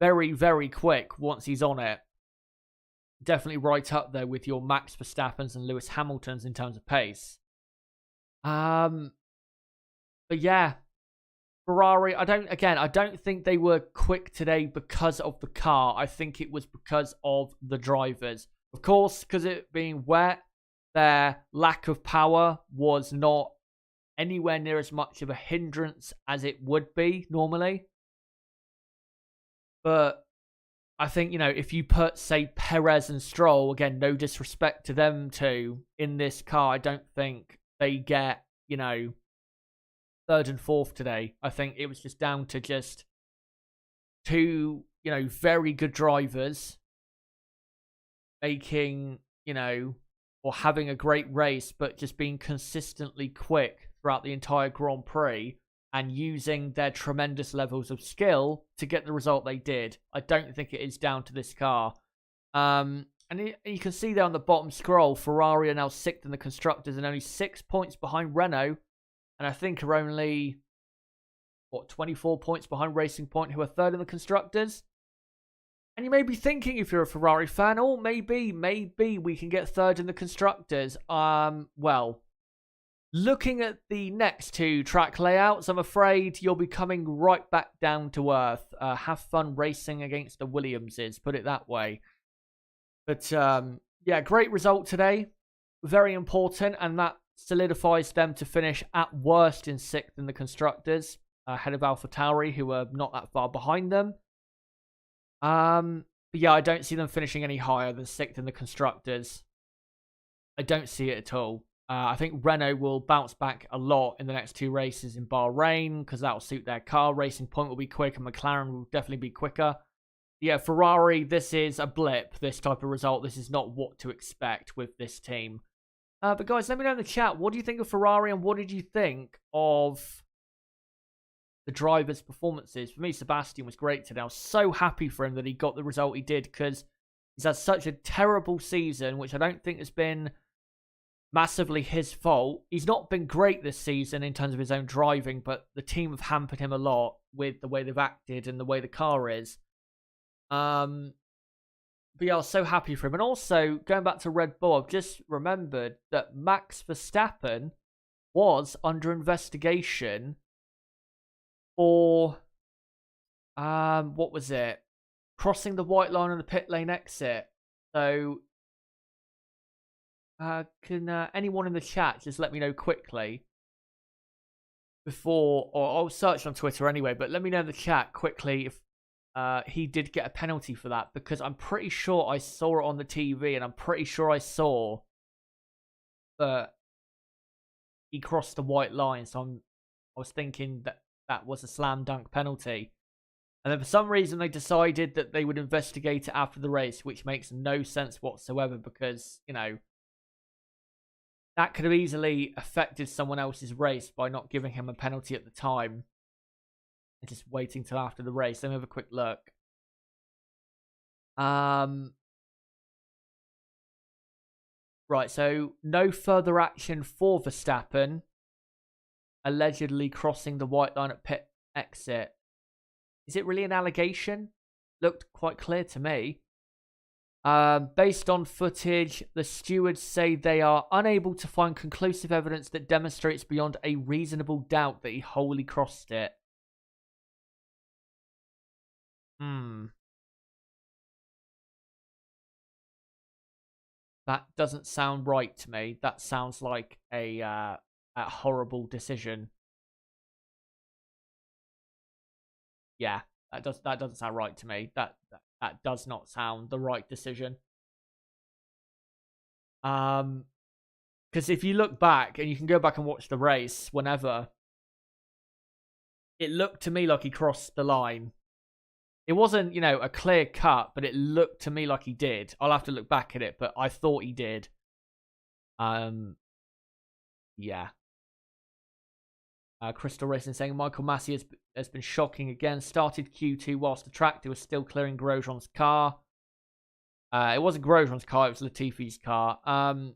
very, very quick once he's on it. Definitely right up there with your Max Verstappens and Lewis Hamiltons in terms of pace. But yeah. Ferrari, I don't think they were quick today because of the car. I think it was because of the drivers. Of course, because it being wet, their lack of power was not anywhere near as much of a hindrance as it would be normally. But I think, if you put, say, Perez and Stroll, again, no disrespect to them two, in this car, I don't think they get, 3rd and 4th today. I think it was just down to just 2, very good drivers making, or having a great race, but just being consistently quick throughout the entire Grand Prix and using their tremendous levels of skill to get the result they did. I don't think it is down to this car. And you can see there on the bottom scroll, Ferrari are now 6th in the Constructors and only 6 points behind Renault. And I think are only, 24 points behind Racing Point, who are 3rd in the Constructors. And you may be thinking, if you're a Ferrari fan, maybe we can get 3rd in the Constructors. Well, looking at the next 2 track layouts, I'm afraid you'll be coming right back down to earth. Have fun racing against the Williamses, put it that way. But, yeah, great result today. Very important, and that solidifies them to finish at worst in 6th in the Constructors, ahead of AlphaTauri, who are not that far behind them. But yeah, I don't see them finishing any higher than 6th in the Constructors. I don't see it at all. I think Renault will bounce back a lot in the next 2 races in Bahrain, because that will suit their car. Racing Point will be quick, and McLaren will definitely be quicker. Yeah, Ferrari, this is a blip, this type of result. This is not what to expect with this team. But guys, let me know in the chat, what do you think of Ferrari and what did you think of the drivers' performances. For me, Sebastian was great today. I was so happy for him that he got the result he did, because he's had such a terrible season, which I don't think has been massively his fault. He's not been great this season in terms of his own driving, but the team have hampered him a lot with the way they've acted and the way the car is. But yeah, I was so happy for him. And also, going back to Red Bull, I've just remembered that Max Verstappen was under investigation for what was it? Crossing the white line on the pit lane exit. So can anyone in the chat just let me know quickly before, or I'll search on Twitter anyway, but let me know in the chat quickly if he did get a penalty for that, because I'm pretty sure I saw it on the TV, and I'm pretty sure I saw that he crossed the white line. So I was thinking that that was a slam dunk penalty. And then for some reason they decided that they would investigate it after the race, which makes no sense whatsoever, because, you know, that could have easily affected someone else's race by not giving him a penalty at the time and just waiting till after the race. Let me have a quick look. Right, so no further action for Verstappen allegedly crossing the white line at pit exit. Is it really an allegation? Looked quite clear to me. Based on footage, the stewards say they are unable to find conclusive evidence that demonstrates beyond a reasonable doubt that he wholly crossed it. That doesn't sound right to me. That sounds like a horrible decision. Yeah, that doesn't sound right to me. That does not sound the right decision. Because if you look back, and you can go back and watch the race whenever, it looked to me like he crossed the line. It wasn't, you know, a clear cut, but it looked to me like he did. I'll have to look back at it, but I thought he did. Yeah. Crystal Racing saying Michael Massey has been shocking again. Started Q2 whilst the tractor was still clearing Grosjean's car. It wasn't Grosjean's car, it was Latifi's car. But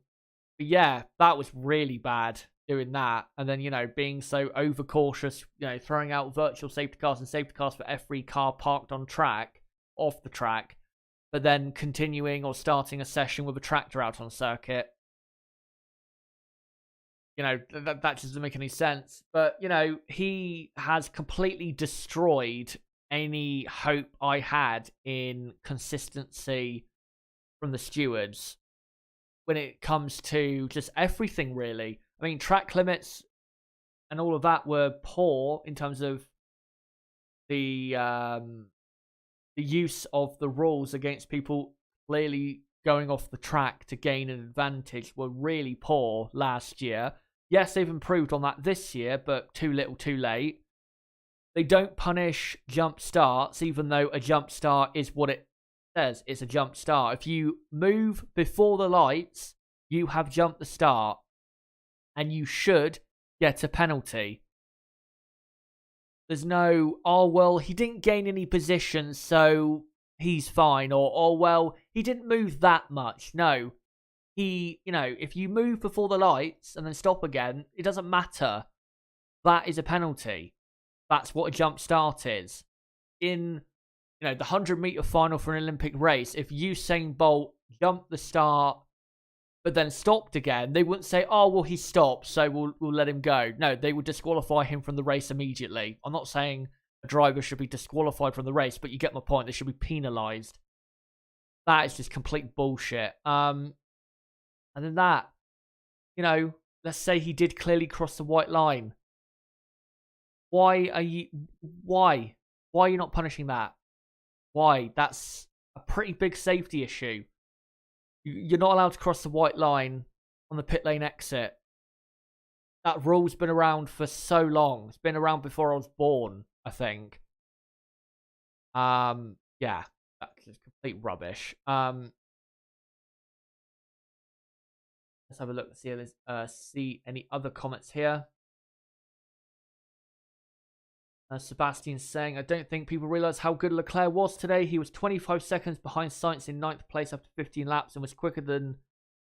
yeah, that was really bad doing that. And then, you know, being so overcautious, you know, throwing out virtual safety cars and safety cars for every car parked on track, off the track, but then continuing or starting a session with a tractor out on circuit. You know, that just doesn't make any sense. But, you know, he has completely destroyed any hope I had in consistency from the stewards when it comes to just everything, really. I mean, track limits and all of that were poor in terms of the use of the rules against people clearly going off the track to gain an advantage were really poor last year. Yes, they've improved on that this year, but too little too late. They don't punish jump starts, even though a jump start is what it says. It's a jump start. If you move before the lights, you have jumped the start, and you should get a penalty. There's no, oh, well, he didn't gain any position, so he's fine. Or, oh, well, he didn't move that much. No. He, you know, if you move before the lights and then stop again, it doesn't matter. That is a penalty. That's what a jump start is. In, you know, the 100-meter final for an Olympic race, if Usain Bolt jumped the start but then stopped again, they wouldn't say, oh, well, he stopped, so we'll let him go. No, they would disqualify him from the race immediately. I'm not saying a driver should be disqualified from the race, but you get my point. They should be penalised. That is just complete bullshit. And then that, you know, let's say he did clearly cross the white line. Why are you not punishing that? Why? That's a pretty big safety issue. You're not allowed to cross the white line on the pit lane exit. That rule's been around for so long. It's been around before I was born, I think. Yeah, that's just complete rubbish. Let's have a look and see if there's see any other comments here. Sebastian's saying, I don't think people realise how good Leclerc was today. He was 25 seconds behind Sainz in 9th place after 15 laps and was quicker than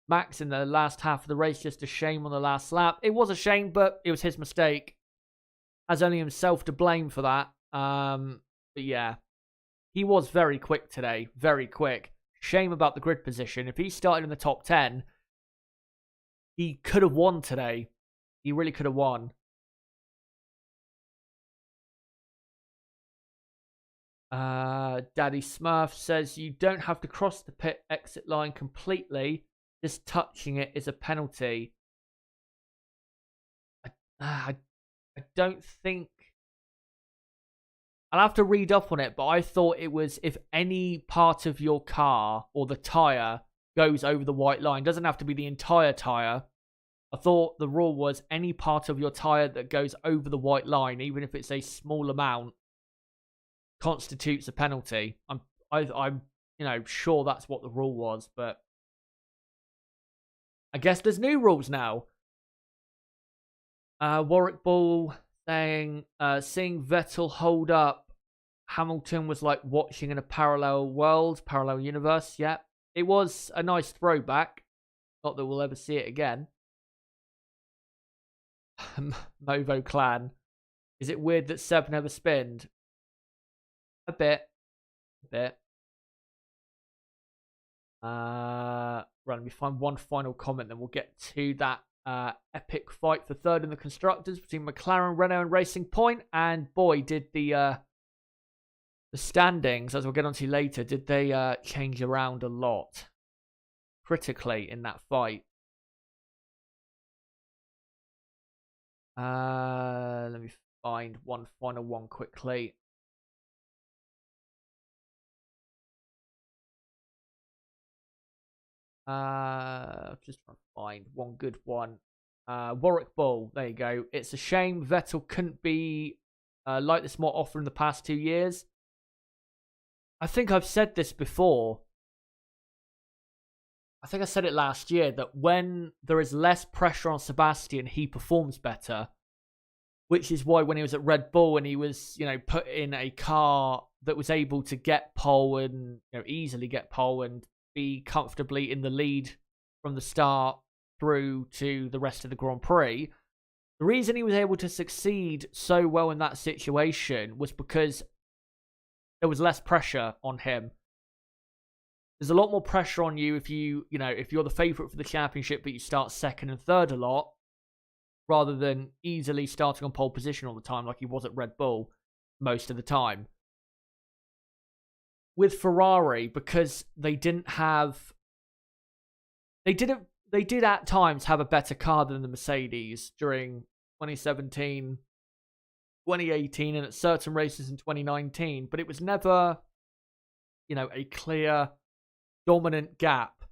Max in the last half of the race. Just a shame on the last lap. It was a shame, but it was his mistake. Has only himself to blame for that. But yeah, he was very quick today. Very quick. Shame about the grid position. If he started in the top 10, he could have won today. He really could have won. Daddy Smurf says you don't have to cross the pit exit line completely. Just touching it is a penalty. I don't think. I'll have to read up on it, but I thought it was if any part of your car or the tyre goes over the white line. Doesn't have to be the entire tyre. I thought the rule was any part of your tyre that goes over the white line, even if it's a small amount, constitutes a penalty. I'm sure that's what the rule was, but I guess there's new rules now. Warwick Bull saying, seeing Vettel hold up Hamilton was like watching in a parallel world, parallel universe. Yeah, it was a nice throwback. Not that we'll ever see it again. Movo Clan. Is it weird that Seb never spinned? A bit. Right, let me find one final comment, then we'll get to that epic fight for third in the Constructors between McLaren, Renault, and Racing Point. And boy, did the standings, as we'll get onto later, did they change around a lot critically in that fight. Let me find one final one quickly. Just trying to find one good one. Warwick Bull, there you go. It's a shame Vettel couldn't be like this more often in the past 2 years. I think I've said this before. I think I said it last year that when there is less pressure on Sebastian, he performs better. Which is why when he was at Red Bull and he was, put in a car that was able to get pole and easily get pole and be comfortably in the lead from the start through to the rest of the Grand Prix. The reason he was able to succeed so well in that situation was because there was less pressure on him. There's a lot more pressure on you if if you're the favourite for the championship but you start second and third a lot, rather than easily starting on pole position all the time like he was at Red Bull most of the time. With Ferrari, because they did at times have a better car than the Mercedes during 2017, 2018, and at certain races in 2019, but it was never, a clear, dominant gap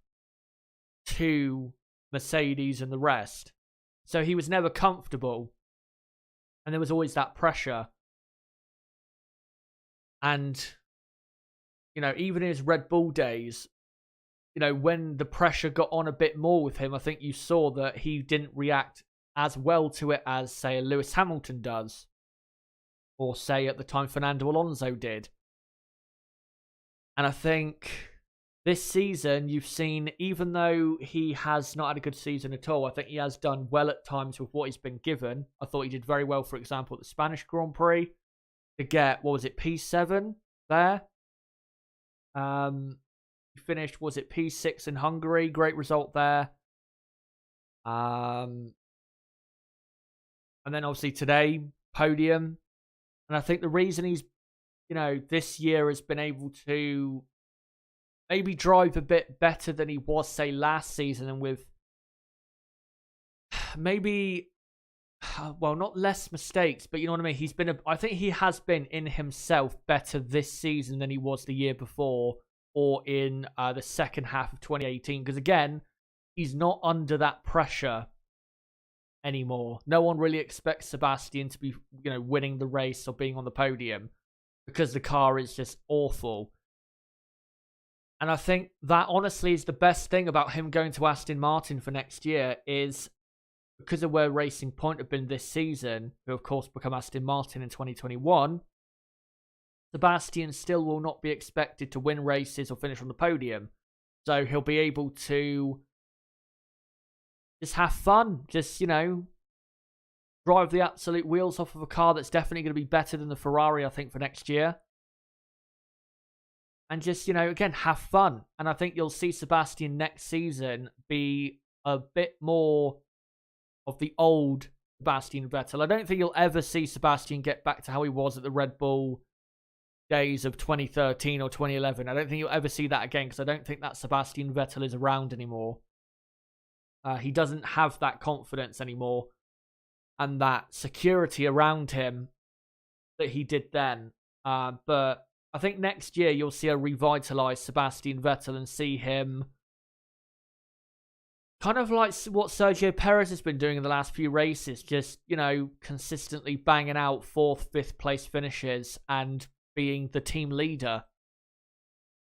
to Mercedes and the rest. So he was never comfortable, and there was always that pressure. And even in his Red Bull days, when the pressure got on a bit more with him, I think you saw that he didn't react as well to it as, say, Lewis Hamilton does. Or, say, at the time, Fernando Alonso did. And I think this season, you've seen, even though he has not had a good season at all, I think he has done well at times with what he's been given. I thought he did very well, for example, at the Spanish Grand Prix. To get, P7 there? He finished, P6 in Hungary? Great result there. And then obviously today, podium. And I think the reason he's, this year has been able to maybe drive a bit better than he was, say, last season, and with maybe, not less mistakes, but you know what I mean? I think he has been in himself better this season than he was the year before or in the second half of 2018. Because again, he's not under that pressure anymore. No one really expects Sebastian to be, winning the race or being on the podium because the car is just awful. And I think that honestly is the best thing about him going to Aston Martin for next year is because of where Racing Point have been this season, who of course become Aston Martin in 2021, Sebastian still will not be expected to win races or finish on the podium. So he'll be able to just have fun, just, drive the absolute wheels off of a car that's definitely going to be better than the Ferrari, I think, for next year. And just, again, have fun. And I think you'll see Sebastian next season be a bit more of the old Sebastian Vettel. I don't think you'll ever see Sebastian get back to how he was at the Red Bull days of 2013 or 2011. I don't think you'll ever see that again, because I don't think that Sebastian Vettel is around anymore. He doesn't have that confidence anymore and that security around him that he did then. But I think next year you'll see a revitalized Sebastian Vettel and see him kind of like what Sergio Perez has been doing in the last few races. Just, consistently banging out 4th, 5th place finishes and being the team leader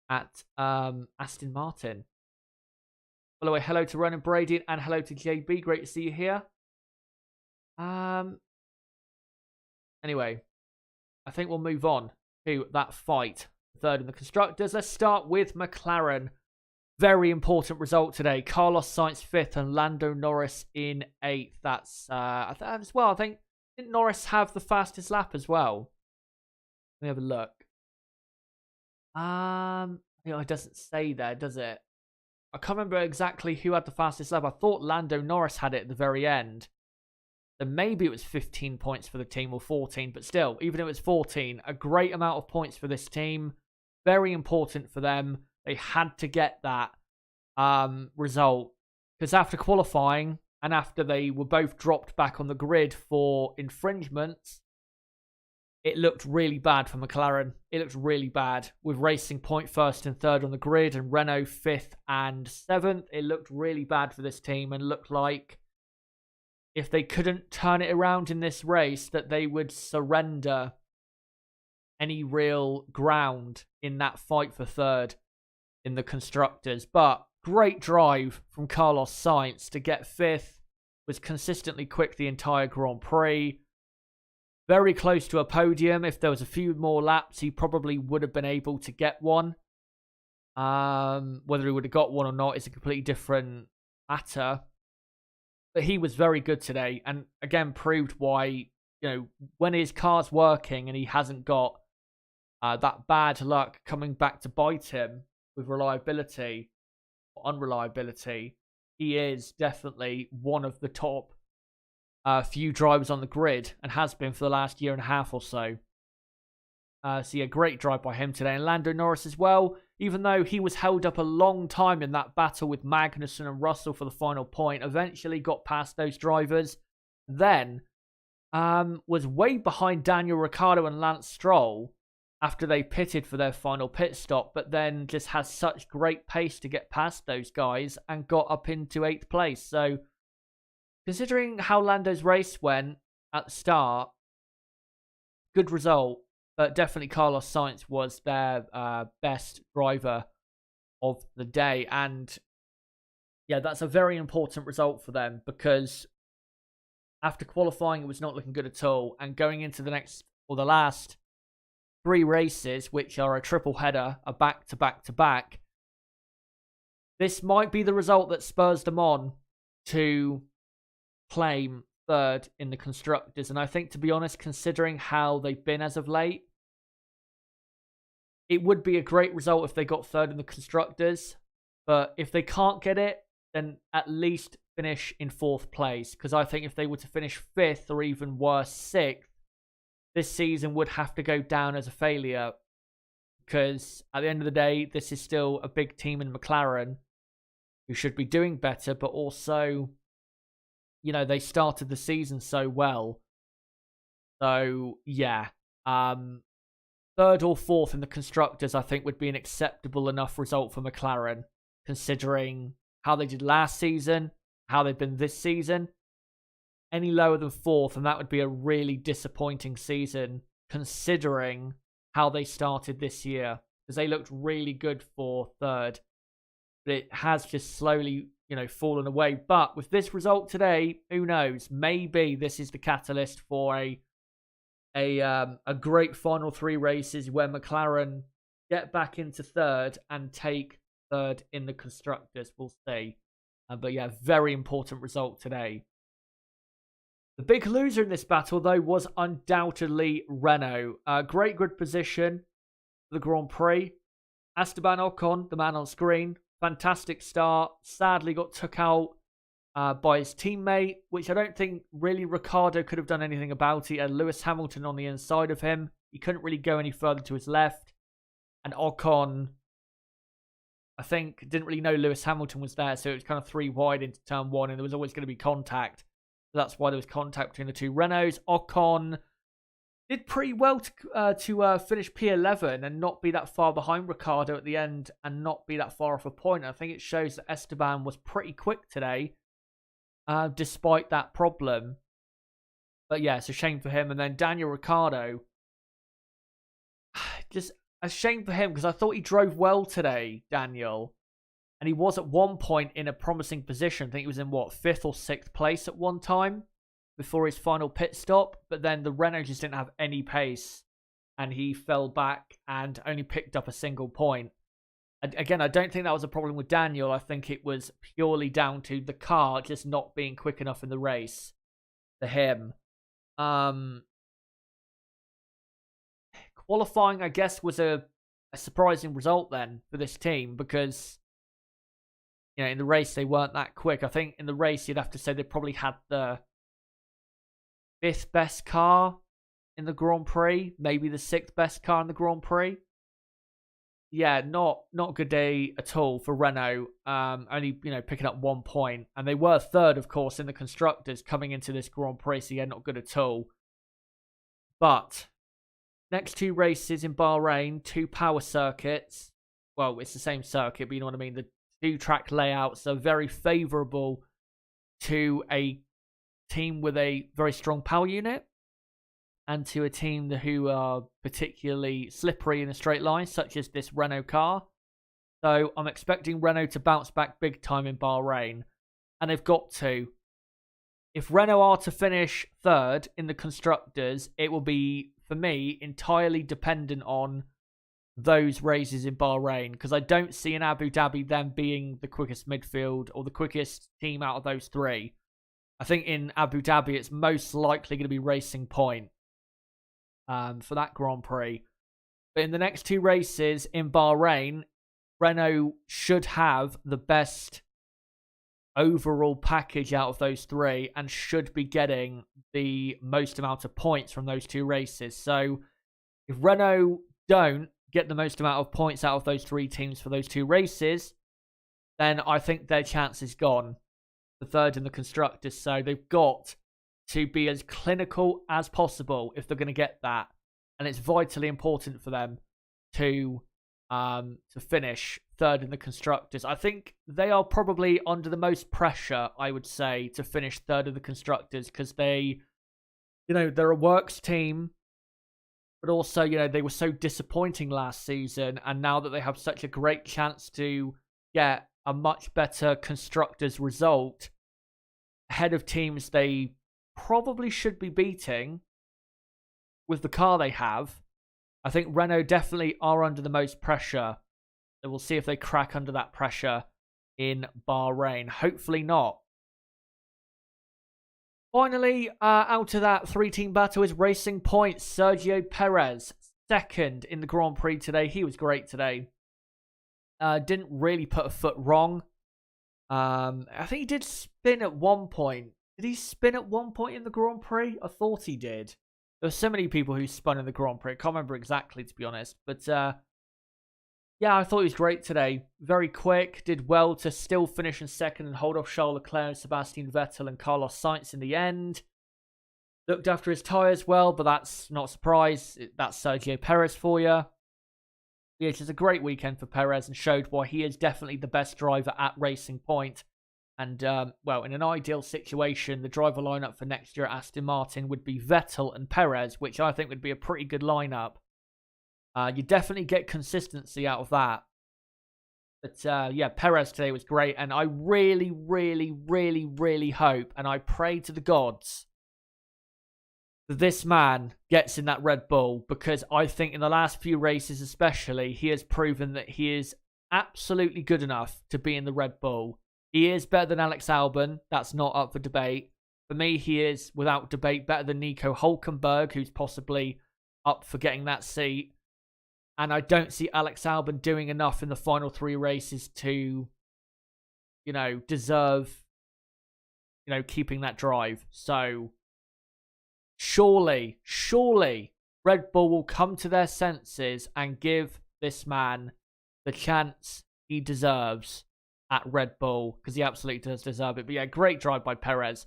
at Aston Martin. By the way, hello to Ronan Brady and hello to JB. Great to see you here. Anyway, I think we'll move on to that fight. 3rd in the Constructors. Let's start with McLaren. Very important result today. Carlos Sainz 5th and Lando Norris in 8th. That's as well. I think, didn't Norris have the fastest lap as well? Let me have a look. It doesn't say there, does it? I can't remember exactly who had the fastest lap. I thought Lando Norris had it at the very end. Then maybe it was 15 points for the team or 14, but still, even if it was 14, a great amount of points for this team. Very important for them. They had to get that result, because after qualifying and after they were both dropped back on the grid for infringements, it looked really bad for McLaren. It looked really bad with Racing Point 1st and 3rd on the grid and Renault 5th and 7th. It looked really bad for this team and looked like if they couldn't turn it around in this race, that they would surrender any real ground in that fight for 3rd in the Constructors. But great drive from Carlos Sainz to get 5th. Was consistently quick the entire Grand Prix. Very close to a podium. If there was a few more laps, he probably would have been able to get one. Whether he would have got one or not is a completely different matter. But he was very good today, and again proved why, when his car's working and he hasn't got that bad luck coming back to bite him with reliability or unreliability, he is definitely one of the top few drivers on the grid and has been for the last year and a half or so. So yeah, great drive by him today. And Lando Norris as well, even though he was held up a long time in that battle with Magnussen and Russell for the final point, eventually got past those drivers, then was way behind Daniel Ricciardo and Lance Stroll after they pitted for their final pit stop, but then just has such great pace to get past those guys and got up into 8th place. So considering how Lando's race went at the start, good result. But definitely Carlos Sainz was their best driver of the day. And yeah, that's a very important result for them, because after qualifying, it was not looking good at all. And going into the last 3 races, which are a triple header, a back-to-back-to-back, this might be the result that spurs them on to claim 3rd in the Constructors. And I think, to be honest, considering how they've been as of late, it would be a great result if they got 3rd in the Constructors. But if they can't get it, then at least finish in 4th place. Because I think if they were to finish 5th or even worse, 6th, this season would have to go down as a failure. Because at the end of the day, this is still a big team in McLaren who should be doing better, but also, they started the season so well. So, yeah. 3rd or 4th in the Constructors, I think, would be an acceptable enough result for McLaren, considering how they did last season, how they've been this season. Any lower than 4th, and that would be a really disappointing season, considering how they started this year, because they looked really good for 3rd. But it has just slowly fallen away. But with this result today, who knows? Maybe this is the catalyst for a great final 3 races where McLaren get back into third and take third in the Constructors. We'll see. But yeah, very important result today. The big loser in this battle, though, was undoubtedly Renault. Great grid position for the Grand Prix. Esteban Ocon, the man on screen, fantastic start. Sadly got took out by his teammate, which I don't think really Ricciardo could have done anything about. He had Lewis Hamilton on the inside of him. He couldn't really go any further to his left. And Ocon, I think, didn't really know Lewis Hamilton was there, so it was kind of 3 wide into turn 1, and there was always going to be contact. So that's why there was contact between the 2 Renaults. Ocon did pretty well to finish P11 and not be that far behind Ricciardo at the end and not be that far off a point. I think it shows that Esteban was pretty quick today, despite that problem. But yeah, it's a shame for him. And then Daniel Ricciardo, just a shame for him because I thought he drove well today, Daniel. And he was at one point in a promising position. I think he was in, 5th or 6th place at one time before his final pit stop. But then the Renault just didn't have any pace. And he fell back and only picked up a single point. And again, I don't think that was a problem with Daniel. I think it was purely down to the car just not being quick enough in the race for him. Qualifying, I guess, was a surprising result then for this team because in the race, they weren't that quick. I think in the race, you'd have to say they probably had the 5th best car in the Grand Prix. Maybe the 6th best car in the Grand Prix. Yeah, not a good day at all for Renault. Only, picking up 1 point. And they were 3rd, of course, in the Constructors coming into this Grand Prix. So, yeah, not good at all. But next 2 races in Bahrain, 2 power circuits. Well, it's the same circuit, but you know what I mean. The 2 track layouts are very favourable to a team with a very strong power unit and to a team who are particularly slippery in a straight line, such as this Renault car. So I'm expecting Renault to bounce back big time in Bahrain, and they've got to. If Renault are to finish 3rd in the Constructors, it will be, for me, entirely dependent on those races in Bahrain, because I don't see in Abu Dhabi them being the quickest midfield or the quickest team out of those 3. I think in Abu Dhabi it's most likely going to be Racing Point for that Grand Prix. But in the next 2 races in Bahrain, Renault should have the best overall package out of those 3 and should be getting the most amount of points from those 2 races. So if Renault don't get the most amount of points out of those 3 teams for those 2 races, then I think their chance is gone for 3rd in the Constructors. So they've got to be as clinical as possible if they're going to get that. And it's vitally important for them to finish 3rd in the Constructors. I think they are probably under the most pressure, I would say, to finish 3rd in the Constructors because they're a works team. But also, they were so disappointing last season. And now that they have such a great chance to get a much better Constructors result ahead of teams they probably should be beating with the car they have, I think Renault definitely are under the most pressure. So we'll see if they crack under that pressure in Bahrain. Hopefully not. Finally, out of that 3-team battle is Racing Point. Sergio Perez, 2nd in the Grand Prix today. He was great today. Didn't really put a foot wrong. I think he did spin at one point. Did he spin at one point in the Grand Prix? I thought he did. There were so many people who spun in the Grand Prix. I can't remember exactly, to be honest. But yeah, I thought he was great today. Very quick. Did well to still finish in 2nd and hold off Charles Leclerc, Sebastian Vettel and Carlos Sainz in the end. Looked after his tyres well, but that's not a surprise. That's Sergio Perez for you. Yeah, it's just a great weekend for Perez and showed why he is definitely the best driver at Racing Point. And, well, in an ideal situation, the driver lineup for next year at Aston Martin would be Vettel and Perez, which I think would be a pretty good lineup. You definitely get consistency out of that. But yeah, Perez today was great. And I really, really, really, really hope, and I pray to the gods, that this man gets in that Red Bull, because I think in the last few races especially, he has proven that he is absolutely good enough to be in the Red Bull. He is better than Alex Albon. That's not up for debate. For me, he is, without debate, better than Nico Hülkenberg, who's possibly up for getting that seat. And I don't see Alex Albon doing enough in the final 3 races to, deserve, keeping that drive. So, surely, Red Bull will come to their senses and give this man the chance he deserves at Red Bull, because he absolutely does deserve it. But yeah, great drive by Perez.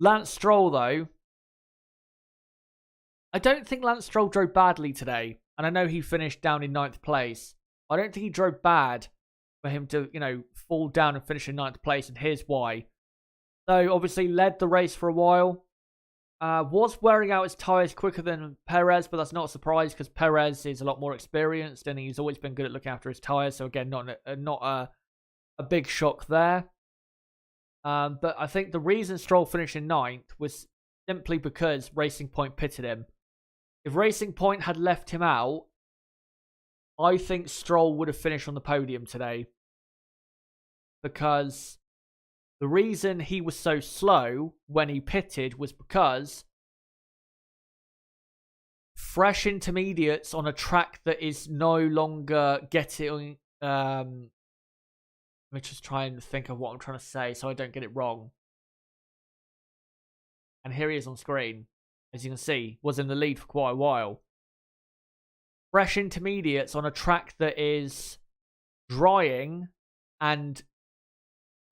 Lance Stroll, though, I don't think Lance Stroll drove badly today. And I know he finished down in 9th place. I don't think he drove bad for him to, fall down and finish in 9th place. And here's why. So, obviously, led the race for a while. Was wearing out his tyres quicker than Perez, but that's not a surprise because Perez is a lot more experienced and he's always been good at looking after his tyres. So, again, not a big shock there. But I think the reason Stroll finished in 9th was simply because Racing Point pitted him. If Racing Point had left him out, I think Stroll would have finished on the podium today. Because the reason he was so slow when he pitted was because fresh intermediates on a track that is no longer getting... let me just try and think of what I'm trying to say so I don't get it wrong. And here he is on screen. As you can see, was in the lead for quite a while. Fresh intermediates on a track that is drying and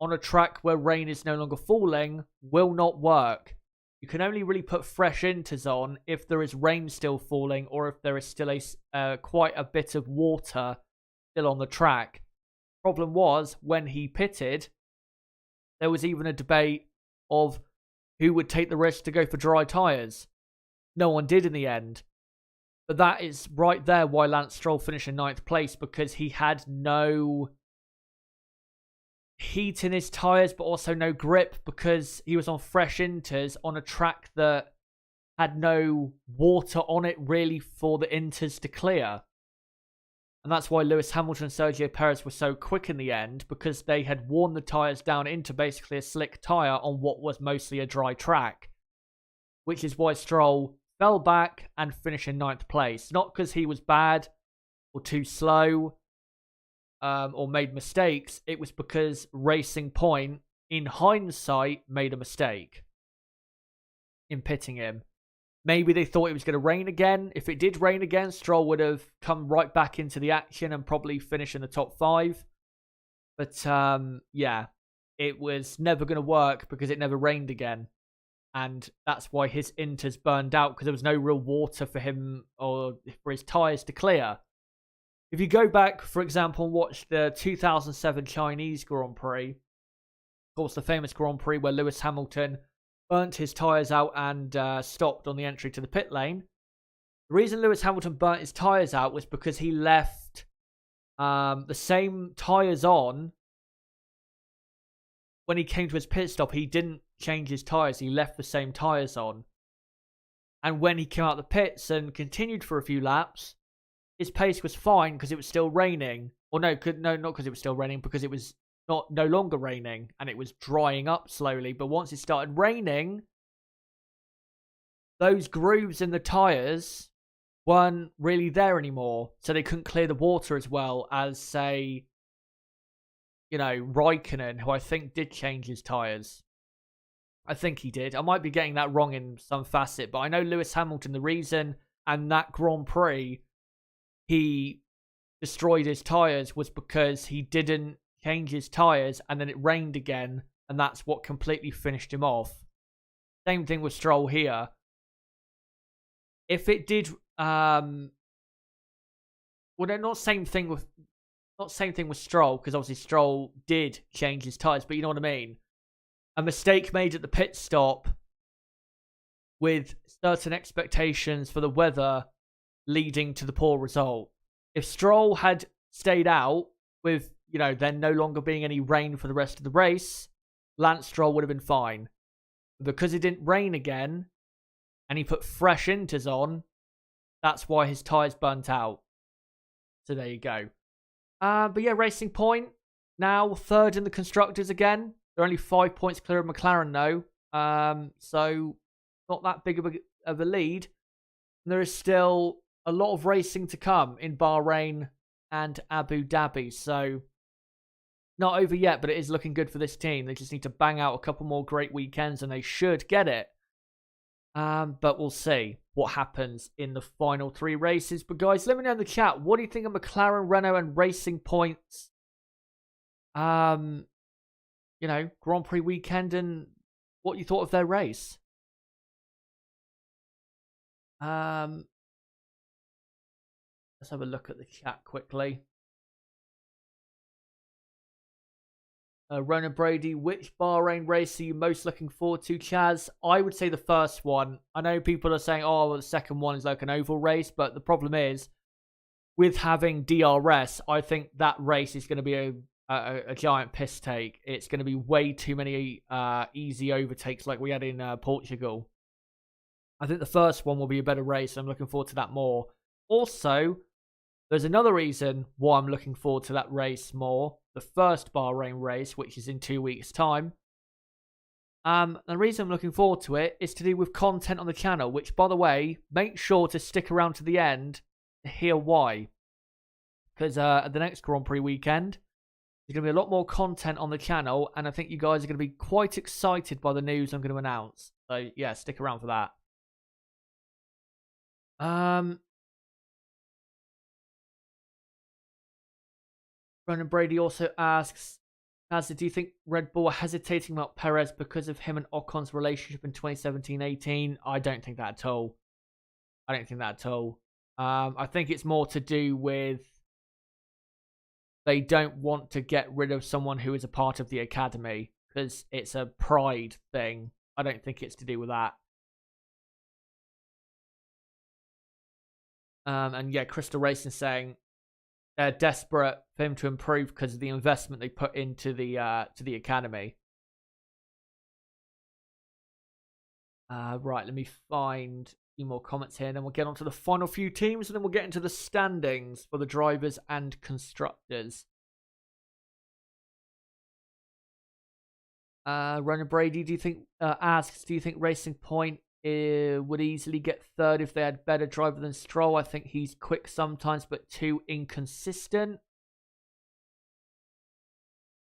on a track where rain is no longer falling will not work. You can only really put fresh inters on if there is rain still falling or if there is still quite a bit of water still on the track. Problem was, when he pitted, there was even a debate of who would take the risk to go for dry tyres. No one did in the end. But that is right there why Lance Stroll finished in 9th place, because he had no heat in his tyres, but also no grip because he was on fresh inters on a track that had no water on it really for the inters to clear. And that's why Lewis Hamilton and Sergio Perez were so quick in the end, because they had worn the tyres down into basically a slick tyre on what was mostly a dry track. Which is why Stroll fell back and finished in 9th place. Not because he was bad or too slow or made mistakes. It was because Racing Point, in hindsight, made a mistake in pitting him. Maybe they thought it was going to rain again. If it did rain again, Stroll would have come right back into the action and probably finish in the top 5. But, yeah, it was never going to work because it never rained again. And that's why his inters burned out, because there was no real water for him or for his tyres to clear. If you go back, for example, and watch the 2007 Chinese Grand Prix, of course, the famous Grand Prix where Lewis Hamilton burnt his tyres out and stopped on the entry to the pit lane. The reason Lewis Hamilton burnt his tyres out was because he left the same tyres on when he came to his pit stop. He didn't change his tyres. He left the same tyres on. And when he came out the pits and continued for a few laps, his pace was fine because it was still raining. Or no, not because it was still raining, because it was no longer raining and it was drying up slowly. But once it started raining, those grooves in the tyres weren't really there anymore. So they couldn't clear the water as well as, say, Raikkonen, who I think did change his tyres. I think he did. I might be getting that wrong in some facet, but I know Lewis Hamilton, the reason and that Grand Prix he destroyed his tyres was because he didn't change his tyres and then it rained again, and that's what completely finished him off. Same thing with Stroll here. If it did well, not same thing with Stroll, because obviously Stroll did change his tyres, but you know what I mean. A mistake made at the pit stop with certain expectations for the weather leading to the poor result. If Stroll had stayed out with there no longer being any rain for the rest of the race, Lance Stroll would have been fine. Because it didn't rain again, and he put fresh inters on, that's why his tyres burnt out. So there you go. But yeah, Racing Point, now third in the Constructors again. They're only 5 points clear of McLaren, though. So not that big of a lead. And there is still a lot of racing to come in Bahrain and Abu Dhabi. So not over yet, but it is looking good for this team. They just need to bang out a couple more great weekends and they should get it. But we'll see what happens in the final 3 races. But guys, let me know in the chat, what do you think of McLaren, Renault and Racing Point's Grand Prix weekend and what you thought of their race? Let's have a look at the chat quickly. Ronan Brady, which Bahrain race are you most looking forward to, Chaz? I would say the first one. I know people are saying, oh, well, the second one is like an oval race, but the problem is, with having DRS, I think that race is going to be a giant piss take. It's going to be way too many easy overtakes like we had in Portugal. I think the first one will be a better race. I'm looking forward to that more. Also, there's another reason why I'm looking forward to that race more. The first Bahrain race, which is in 2 weeks' time. The reason I'm looking forward to it is to do with content on the channel, which, by the way, make sure to stick around to the end to hear why. Because at the next Grand Prix weekend, there's going to be a lot more content on the channel, and I think you guys are going to be quite excited by the news I'm going to announce. So, yeah, stick around for that. Ronan Brady also asks, do you think Red Bull are hesitating about Perez because of him and Ocon's relationship in 2017-18? I don't think that at all. I think it's more to do with they don't want to get rid of someone who is a part of the academy because it's a pride thing. I don't think it's to do with that. And yeah, Crystal Racing saying they're desperate for him to improve because of the investment they put into the academy. Right, let me find a few more comments here, and then we'll get on to the final few teams, and then we'll get into the standings for the drivers and constructors. Ronan Brady, do you think Racing Point would easily get third if they had better driver than Stroll? I think he's quick sometimes, but too inconsistent.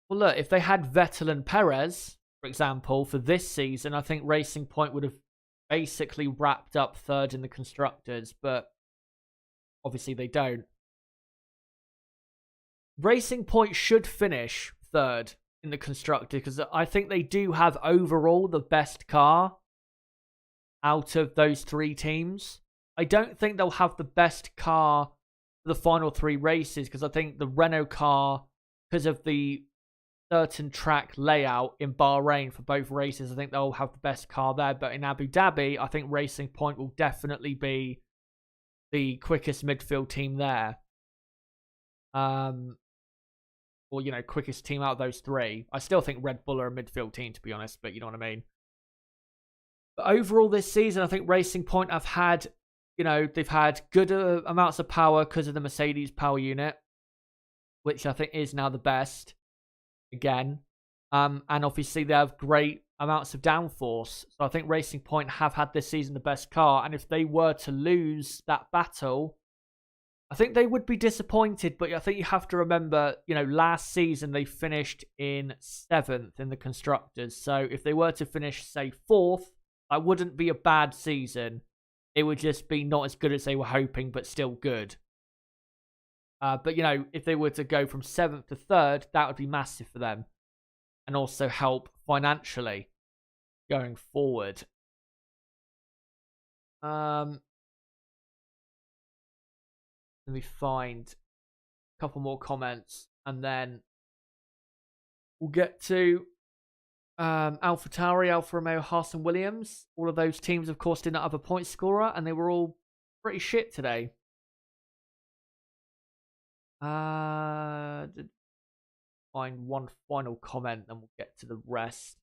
Well, look, if they had Vettel and Perez, for example, for this season, I think Racing Point would have basically wrapped up third in the Constructors, but obviously they don't. Racing Point should finish third in the Constructors because I think they do have overall the best car out of those 3 teams. I don't think they'll have the best car for the final 3 races because I think the Renault car, because of the certain track layout in Bahrain for both races, I think they'll have the best car there. But in Abu Dhabi, I think Racing Point will definitely be the quickest midfield team there. Or, quickest team out of those 3. I still think Red Bull are a midfield team, to be honest, but you know what I mean. But overall this season, I think Racing Point have had, they've had good amounts of power because of the Mercedes power unit, which I think is now the best again. And obviously they have great amounts of downforce. So I think Racing Point have had this season the best car. And if they were to lose that battle, I think they would be disappointed. But I think you have to remember, last season they finished in 7th in the Constructors. So if they were to finish, say, 4th, that wouldn't be a bad season. It would just be not as good as they were hoping, but still good. But, if they were to go from 7th to 3rd, that would be massive for them. And also help financially going forward. Let me find a couple more comments. And then we'll get to AlphaTauri, Alfa Romeo, Haas and Williams. All of those teams, of course, did not have a point scorer, and they were all pretty shit today. find one final comment, then we'll get to the rest.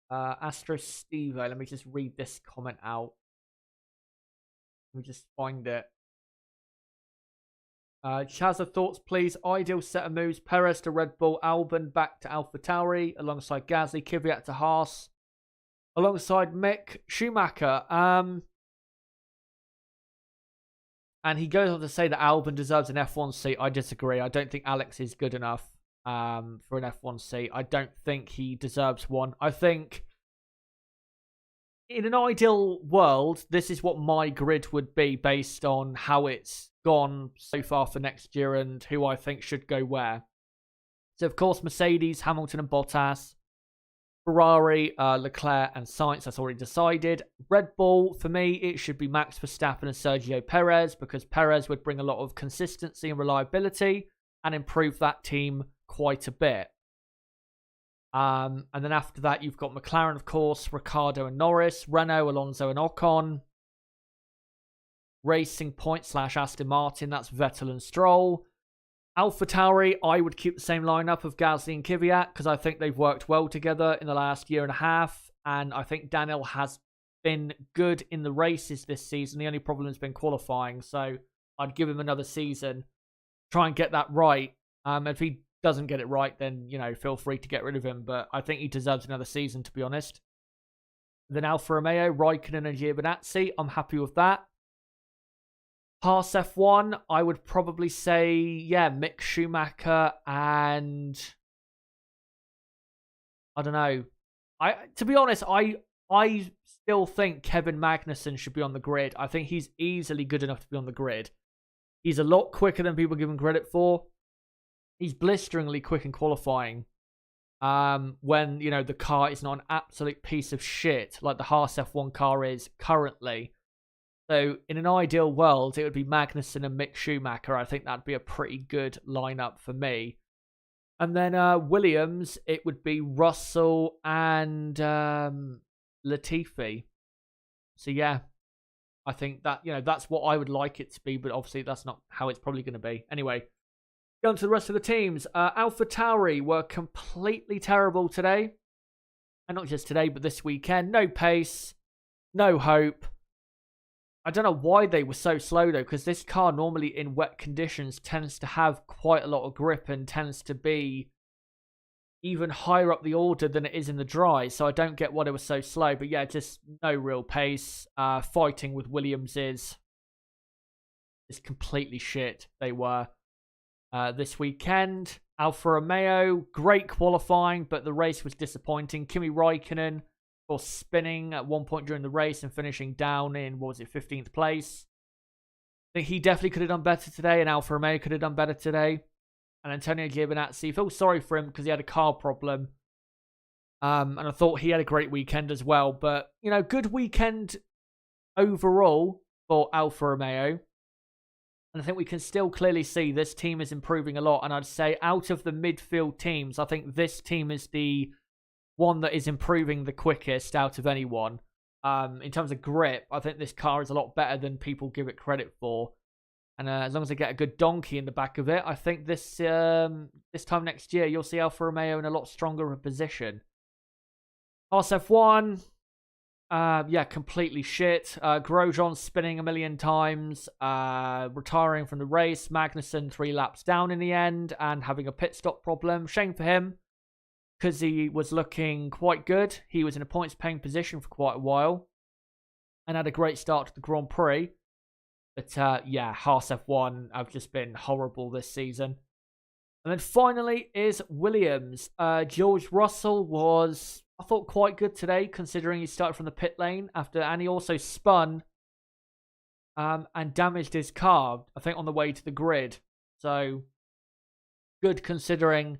Astro Stevo, let me just read this comment out. Let me just find it. Chazza, thoughts please. Ideal set of moves. Perez to Red Bull, Albon back to AlphaTauri, alongside Gasly, Kvyat to Haas, alongside Mick Schumacher. And he goes on to say that Albon deserves an F1 seat. I disagree. I don't think Alex is good enough for an F1 seat. I don't think he deserves one. I think in an ideal world, this is what my grid would be based on how it's gone so far for next year and who I think should go where. So, of course, Mercedes, Hamilton and Bottas. Ferrari, Leclerc and Sainz, that's already decided. Red Bull, for me, it should be Max Verstappen and Sergio Perez, because Perez would bring a lot of consistency and reliability and improve that team quite a bit. And then after that, you've got McLaren, of course, Ricciardo and Norris, Renault, Alonso and Ocon. Racing Point / Aston Martin, that's Vettel and Stroll. AlphaTauri, I would keep the same lineup of Gasly and Kvyat because I think they've worked well together in the last year and a half. And I think Daniel has been good in the races this season. The only problem has been qualifying. So I'd give him another season. Try and get that right. If he doesn't get it right, then, you know, feel free to get rid of him. But I think he deserves another season, to be honest. Then Alfa Romeo, Raikkonen and Giovinazzi. I'm happy with that. Haas F1, I would probably say, yeah, Mick Schumacher and I don't know. To be honest, I still think Kevin Magnussen should be on the grid. I think he's easily good enough to be on the grid. He's a lot quicker than people give him credit for. He's blisteringly quick in qualifying. When, you know, the car is not an absolute piece of shit like the Haas F1 car is currently. So, in an ideal world, it would be Magnussen and Mick Schumacher. I think that'd be a pretty good lineup for me. And then Williams, it would be Russell and Latifi. So, yeah, I think that, you know, that's what I would like it to be, but obviously that's not how it's probably going to be. Anyway, going to the rest of the teams. AlphaTauri were completely terrible today. And not just today, but this weekend. No pace, no hope. I don't know why they were so slow, though, because this car normally in wet conditions tends to have quite a lot of grip and tends to be even higher up the order than it is in the dry. So I don't get why they were so slow. But yeah, just no real pace. Fighting with Williams is completely shit. They were this weekend. Alfa Romeo, great qualifying, but the race was disappointing. Kimi Raikkonen, or spinning at one point during the race and finishing down in, what was it, 15th place. I think he definitely could have done better today, and Alfa Romeo could have done better today. And Antonio Giovinazzi, feel sorry for him because he had a car problem. And I thought he had a great weekend as well. But, you know, good weekend overall for Alfa Romeo. And I think we can still clearly see this team is improving a lot. And I'd say out of the midfield teams, I think this team is the one that is improving the quickest out of anyone. In terms of grip, I think this car is a lot better than people give it credit for. And as long as they get a good donkey in the back of it, I think this time next year, you'll see Alfa Romeo in a lot stronger position. RSF1, yeah, completely shit. Grosjean spinning a million times, retiring from the race. Magnussen 3 laps down in the end and having a pit stop problem. Shame for him, because he was looking quite good. He was in a points-paying position for quite a while and had a great start to the Grand Prix. But, yeah, Haas F1 have just been horrible this season. And then finally is Williams. George Russell was, I thought, quite good today, considering he started from the pit lane and he also spun and damaged his car, I think, on the way to the grid. So, good considering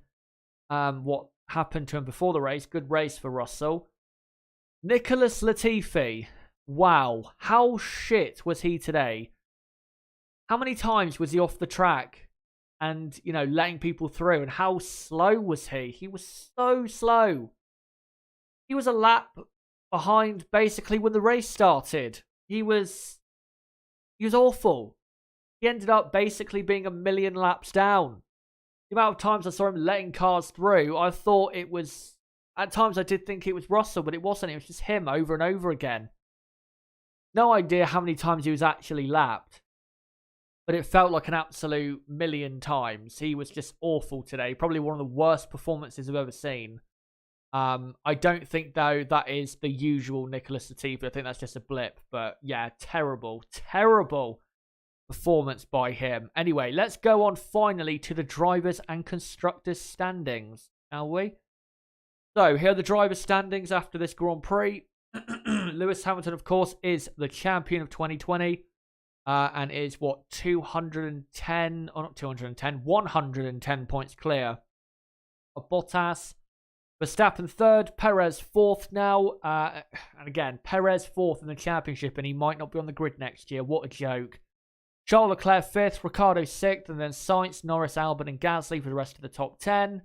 what happened to him before the race. Good race for Russell. Nicholas Latifi. Wow. How shit was he today? How many times was he off the track and, you know, letting people through? And how slow was he? He was so slow. He was a lap behind basically when the race started. He was awful. he ended up basically being a million laps down. The amount of times I saw him letting cars through, I thought it was... At times I did think it was Russell, but it wasn't. It was just him over and over again. No idea how many times he was actually lapped. But it felt like an absolute million times. He was just awful today. Probably one of the worst performances I've ever seen. I don't think, though, that is the usual Nicholas Latifi. I think that's just a blip. But, yeah, terrible, terrible performance by him. Anyway, let's go on finally to the drivers and constructors standings, shall we? So, here are the drivers' standings after this Grand Prix. Lewis Hamilton, of course, is the champion of 2020. And is, 210, or not 210, 110 points clear of Bottas. Verstappen third, Perez fourth now. And again, Perez fourth in the championship, and he might not be on the grid next year. What a joke. Charles Leclerc fifth, Ricciardo sixth, and then Sainz, Norris, Albon, and Gasly for the rest of the top 10.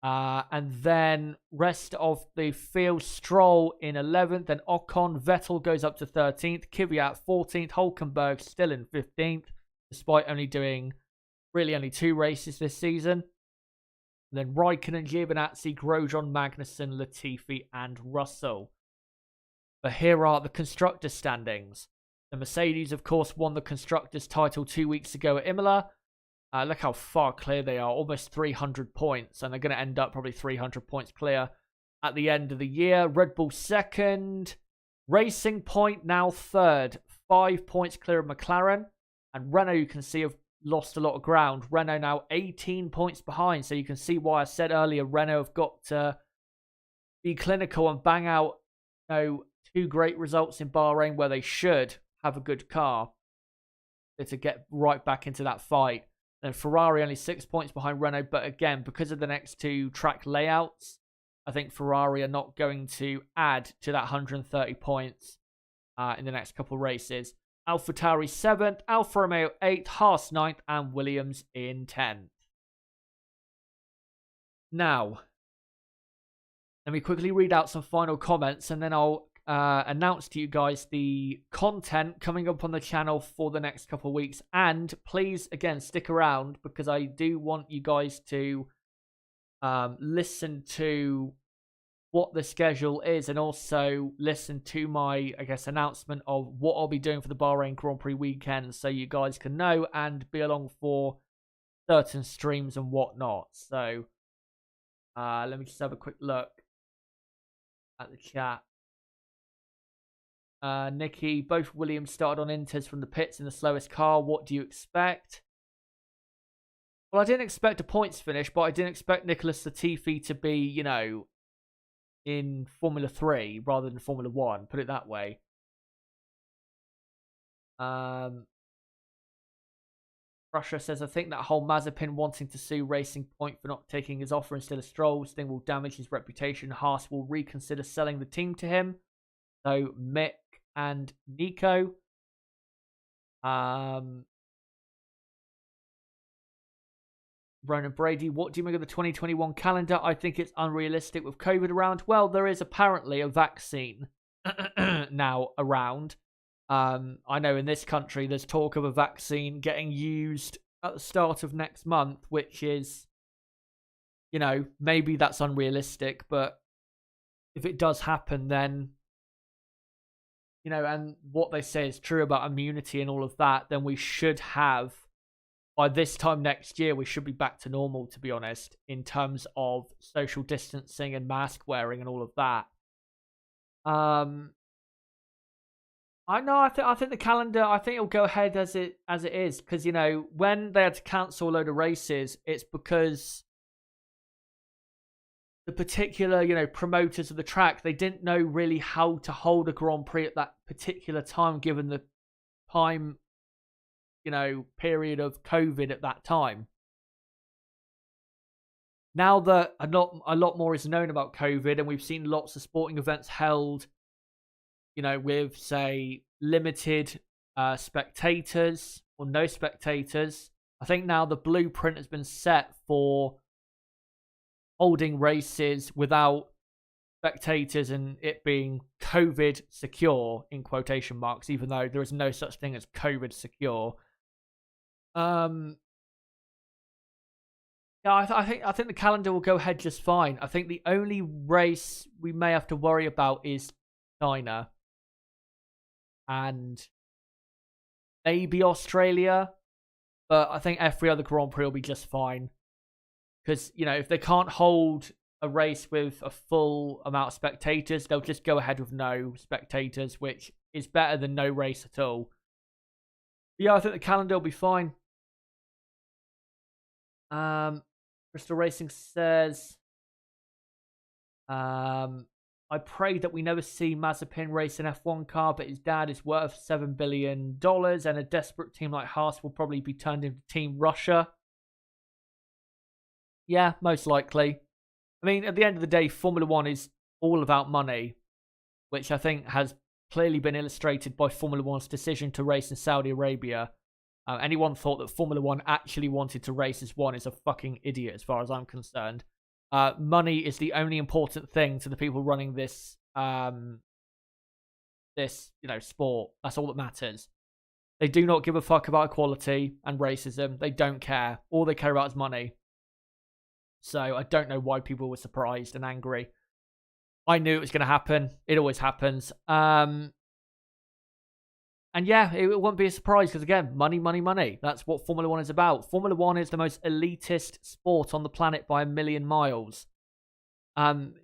And then rest of the field, Stroll in 11th, then Ocon, Vettel goes up to 13th, Kvyat 14th, Hulkenberg still in 15th, despite only doing really only 2 races this season. And then Raikkonen, Giovinazzi, Grosjean, Magnussen, Latifi, and Russell. But here are the constructors' standings. The Mercedes, of course, won the constructors' title 2 weeks ago at Imola. Look how far clear they are, almost 300 points, and they're going to end up probably 300 points clear at the end of the year. Red Bull second, Racing Point now third, 5 points clear of McLaren, and Renault, you can see, have lost a lot of ground. Renault now 18 points behind, so you can see why I said earlier Renault have got to be clinical and bang out 2 great results in Bahrain where they should have a good car to get right back into that fight. Then Ferrari only 6 points behind Renault, but again, because of the next 2 track layouts, I think Ferrari are not going to add to that 130 points in the next couple of races. AlphaTauri 7th, Alfa Romeo 8th, Haas 9th, and Williams in 10th. Now, let me quickly read out some final comments, and then I'll announce to you guys the content coming up on the channel for the next couple of weeks. And please, again, stick around, because I do want you guys to listen to what the schedule is, and also listen to my, I guess, announcement of what I'll be doing for the Bahrain Grand Prix weekend, so you guys can know and be along for certain streams and whatnot. So let me just have a quick look at the chat. Nikki, both Williams started on Inters from the pits in the slowest car. What do you expect? Well, I didn't expect a points finish, but I didn't expect Nicholas Latifi to be, in Formula 3 rather than Formula 1. Put it that way. Russia says, I think that whole Mazepin wanting to sue Racing Point for not taking his offer instead of Stroll's thing will damage his reputation. Haas will reconsider selling the team to him. So, Mick and Nico. Ronan Brady, what do you make of the 2021 calendar? I think it's unrealistic with COVID around. Well, there is apparently a vaccine now around. I know in this country there's talk of a vaccine getting used at the start of next month, which is, maybe that's unrealistic, but if it does happen, then and what they say is true about immunity and all of that, then we should have, by this time next year, we should be back to normal, to be honest, in terms of social distancing and mask wearing and all of that. I know, I think the calendar, I think it'll go ahead as it is, because, when they had to cancel a load of races, it's because the particular, promoters of the track, they didn't know really how to hold a Grand Prix at that particular time, given the time, period of COVID at that time. Now that a lot more is known about COVID, and we've seen lots of sporting events held, with, say, limited spectators or no spectators, I think now the blueprint has been set for holding races without spectators and it being COVID secure, in quotation marks, even though there is no such thing as COVID secure. Um, yeah, I think the calendar will go ahead just fine. I think the only race we may have to worry about is China and maybe Australia, but I think every other Grand Prix will be just fine. Because, you know, if they can't hold a race with a full amount of spectators, they'll just go ahead with no spectators, which is better than no race at all. But yeah, I think the calendar will be fine. Crystal Racing says, I pray that we never see Mazepin race an F1 car, but his dad is worth $7 billion, and a desperate team like Haas will probably be turned into Team Russia. Yeah, most likely. I mean, at the end of the day, Formula One is all about money, which I think has clearly been illustrated by Formula One's decision to race in Saudi Arabia. Anyone thought that Formula One actually wanted to race as one is a fucking idiot, as far as I'm concerned. Money is the only important thing to the people running this, sport. That's all that matters. They do not give a fuck about equality and racism. They don't care. All they care about is money. So I don't know why people were surprised and angry. I knew it was going to happen. It always happens. And yeah, it won't be a surprise because, again, money, money, money. That's what Formula One is about. Formula One is the most elitist sport on the planet by a million miles. And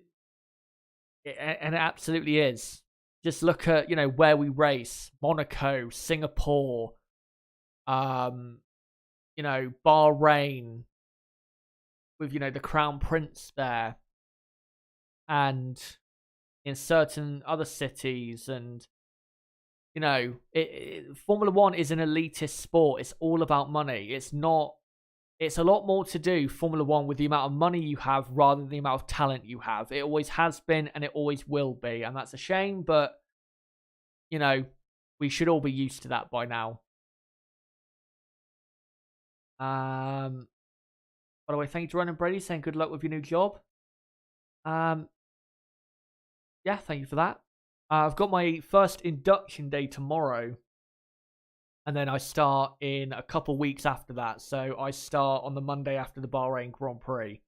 it absolutely is. Just look at, where we race. Monaco, Singapore, Bahrain, with, the Crown Prince there. And in certain other cities, and Formula One is an elitist sport. It's all about money. It's a lot more to do, Formula One, with the amount of money you have rather than the amount of talent you have. It always has been and it always will be, and that's a shame, but we should all be used to that by now. By the way, thank you to Ryan and Brady saying good luck with your new job. Yeah, thank you for that. I've got my first induction day tomorrow. And then I start in a couple weeks after that. So I start on the Monday after the Bahrain Grand Prix.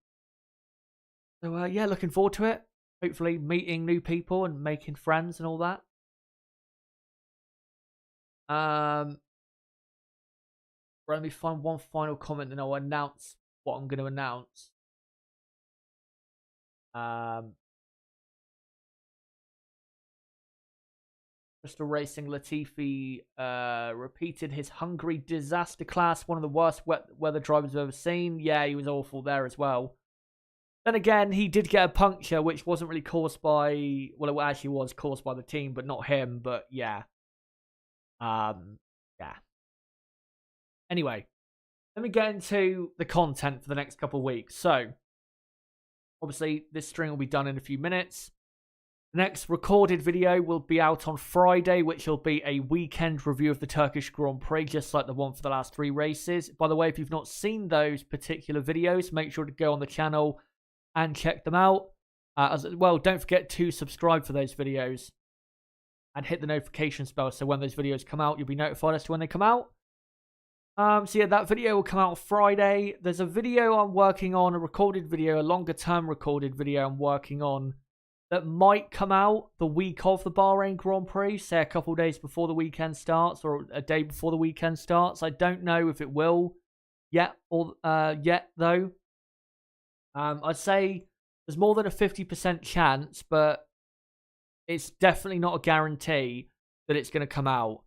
So, yeah, looking forward to it. Hopefully meeting new people and making friends and all that. Let me find one final comment and I'll announce what I'm going to announce. Crystal Racing Latifi repeated his Hungary disaster class, one of the worst weather drivers I've ever seen. Yeah, he was awful there as well. Then again, he did get a puncture, which wasn't really caused by... Well, it actually was caused by the team, but not him. But yeah. Yeah. Anyway, let me get into the content for the next couple of weeks. So, obviously, this stream will be done in a few minutes. The next recorded video will be out on Friday, which will be a weekend review of the Turkish Grand Prix, just like the one for the last 3 races. By the way, if you've not seen those particular videos, make sure to go on the channel and check them out. As well, don't forget to subscribe for those videos and hit the notification bell so when those videos come out, you'll be notified as to when they come out. So yeah, that video will come out on Friday. There's a video I'm working on, a recorded video, a longer term recorded video I'm working on, that might come out the week of the Bahrain Grand Prix, say a couple days before the weekend starts or a day before the weekend starts. I don't know if it will yet though. I'd say there's more than a 50% chance, but it's definitely not a guarantee that it's going to come out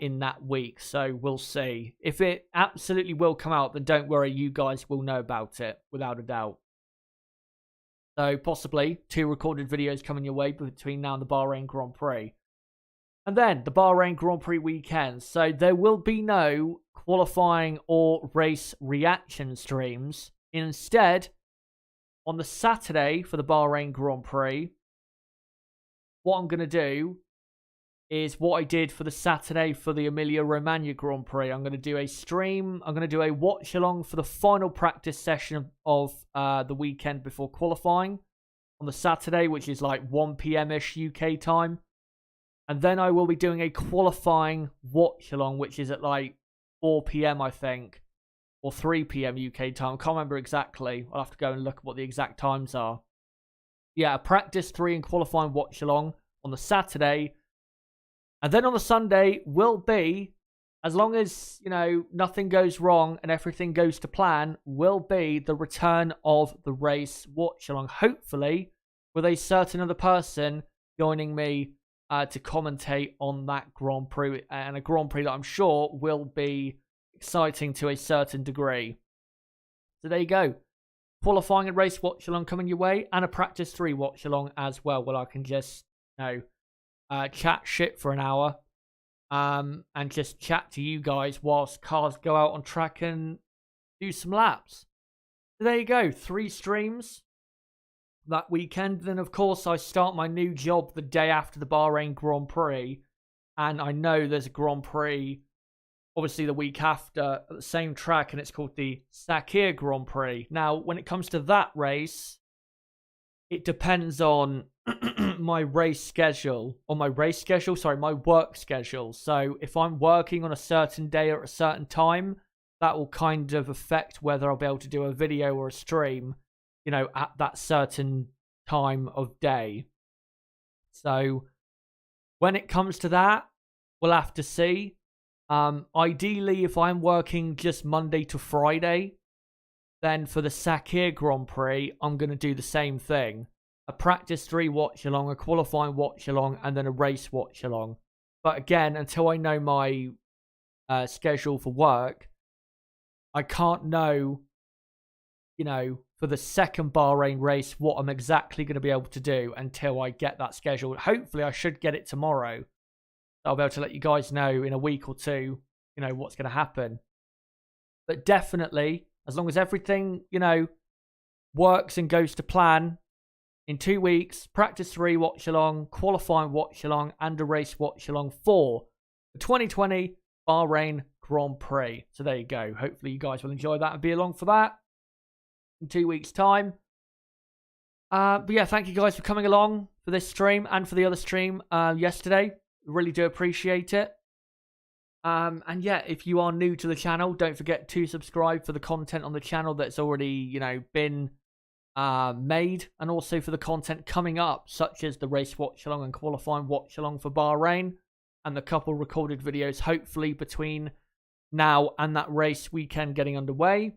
in that week. So we'll see. If it absolutely will come out, then don't worry, you guys will know about it without a doubt. So possibly 2 recorded videos coming your way between now and the Bahrain Grand Prix. And then the Bahrain Grand Prix weekend. So there will be no qualifying or race reaction streams. Instead, on the Saturday for the Bahrain Grand Prix, what I'm going to do is what I did for the Saturday for the Emilia-Romagna Grand Prix. I'm going to do a stream. I'm going to do a watch-along for the final practice session of the weekend before qualifying on the Saturday, which is like 1 p.m.-ish UK time. And then I will be doing a qualifying watch-along, which is at like 4 p.m. I think, or 3 p.m. UK time. I can't remember exactly. I'll have to go and look at what the exact times are. Yeah, a practice 3 and qualifying watch along on the Saturday. And then on the Sunday will be, as long as, you know, nothing goes wrong and everything goes to plan, will be the return of the race watch along. Hopefully, with a certain other person joining me to commentate on that Grand Prix. And a Grand Prix that I'm sure will be exciting to a certain degree. So there you go. Qualifying and race watch along coming your way, and a practice 3 watch along as well. Well, I can just, you know, chat shit for an hour, and just chat to you guys whilst cars go out on track and do some laps. So there you go, 3 streams that weekend. Then of course I start my new job the day after the Bahrain Grand Prix, and I know there's a Grand Prix obviously the week after at the same track, and it's called the Sakir Grand Prix. Now, when it comes to that race, it depends on my work schedule. So if I'm working on a certain day or a certain time, that will kind of affect whether I'll be able to do a video or a stream, you know, at that certain time of day. So when it comes to that, we'll have to see. Ideally, if I'm working just Monday to Friday, then for the Sakir Grand Prix, I'm going to do the same thing. A practice 3 watch along, a qualifying watch along, and then a race watch along. But again, until I know my schedule for work, I can't know, you know, for the second Bahrain race, what I'm exactly going to be able to do until I get that scheduled. Hopefully, I should get it tomorrow. I'll be able to let you guys know in a week or two, you know, what's going to happen. But definitely, as long as everything, you know, works and goes to plan, in 2 weeks, practice 3 watch along, qualifying watch along, and a race watch along for the 2020 Bahrain Grand Prix. So there you go. Hopefully you guys will enjoy that and be along for that in 2 weeks' time. But yeah, thank you guys for coming along for this stream and for the other stream yesterday. Really do appreciate it. And yeah, if you are new to the channel, don't forget to subscribe for the content on the channel that's already, you know, been made, and also for the content coming up, such as the race watch along and qualifying watch along for Bahrain, and the couple recorded videos hopefully between now and that race weekend getting underway.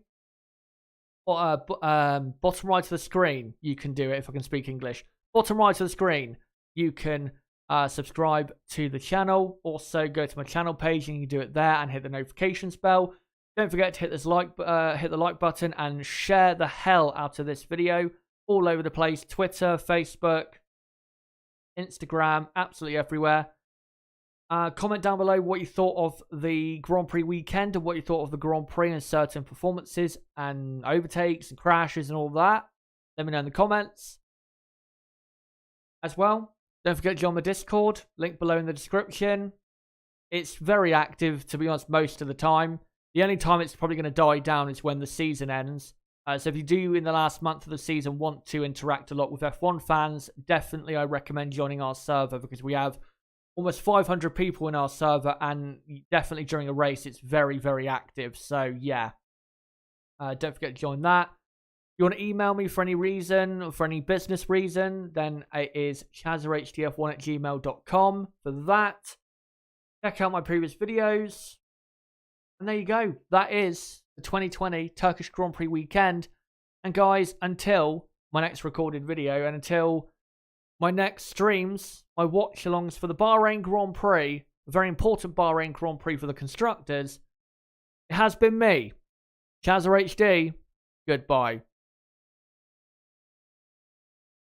Bottom right of the screen, you can do it if I can speak English. Bottom right of the screen, you can subscribe to the channel. Also, go to my channel page and you can do it there and hit the notifications bell. Don't forget to hit the like button and share the hell out of this video all over the place. Twitter, Facebook, Instagram, absolutely everywhere. Comment down below what you thought of the Grand Prix weekend and what you thought of the Grand Prix and certain performances and overtakes and crashes and all that. Let me know in the comments. As well, don't forget to join my Discord, link below in the description. It's very active, to be honest, most of the time. The only time it's probably going to die down is when the season ends. So if you do, in the last month of the season, want to interact a lot with F1 fans, definitely I recommend joining our server, because we have almost 500 people in our server, and definitely during a race, it's very, very active. So yeah, don't forget to join that. If you want to email me for any reason, or for any business reason, then it is chazerhtf1@gmail.com for that. Check out my previous videos. And there you go. That is the 2020 Turkish Grand Prix weekend. And guys, until my next recorded video, and until my next streams, my watch-alongs for the Bahrain Grand Prix, a very important Bahrain Grand Prix for the Constructors, it has been me, ChazerHD. Goodbye.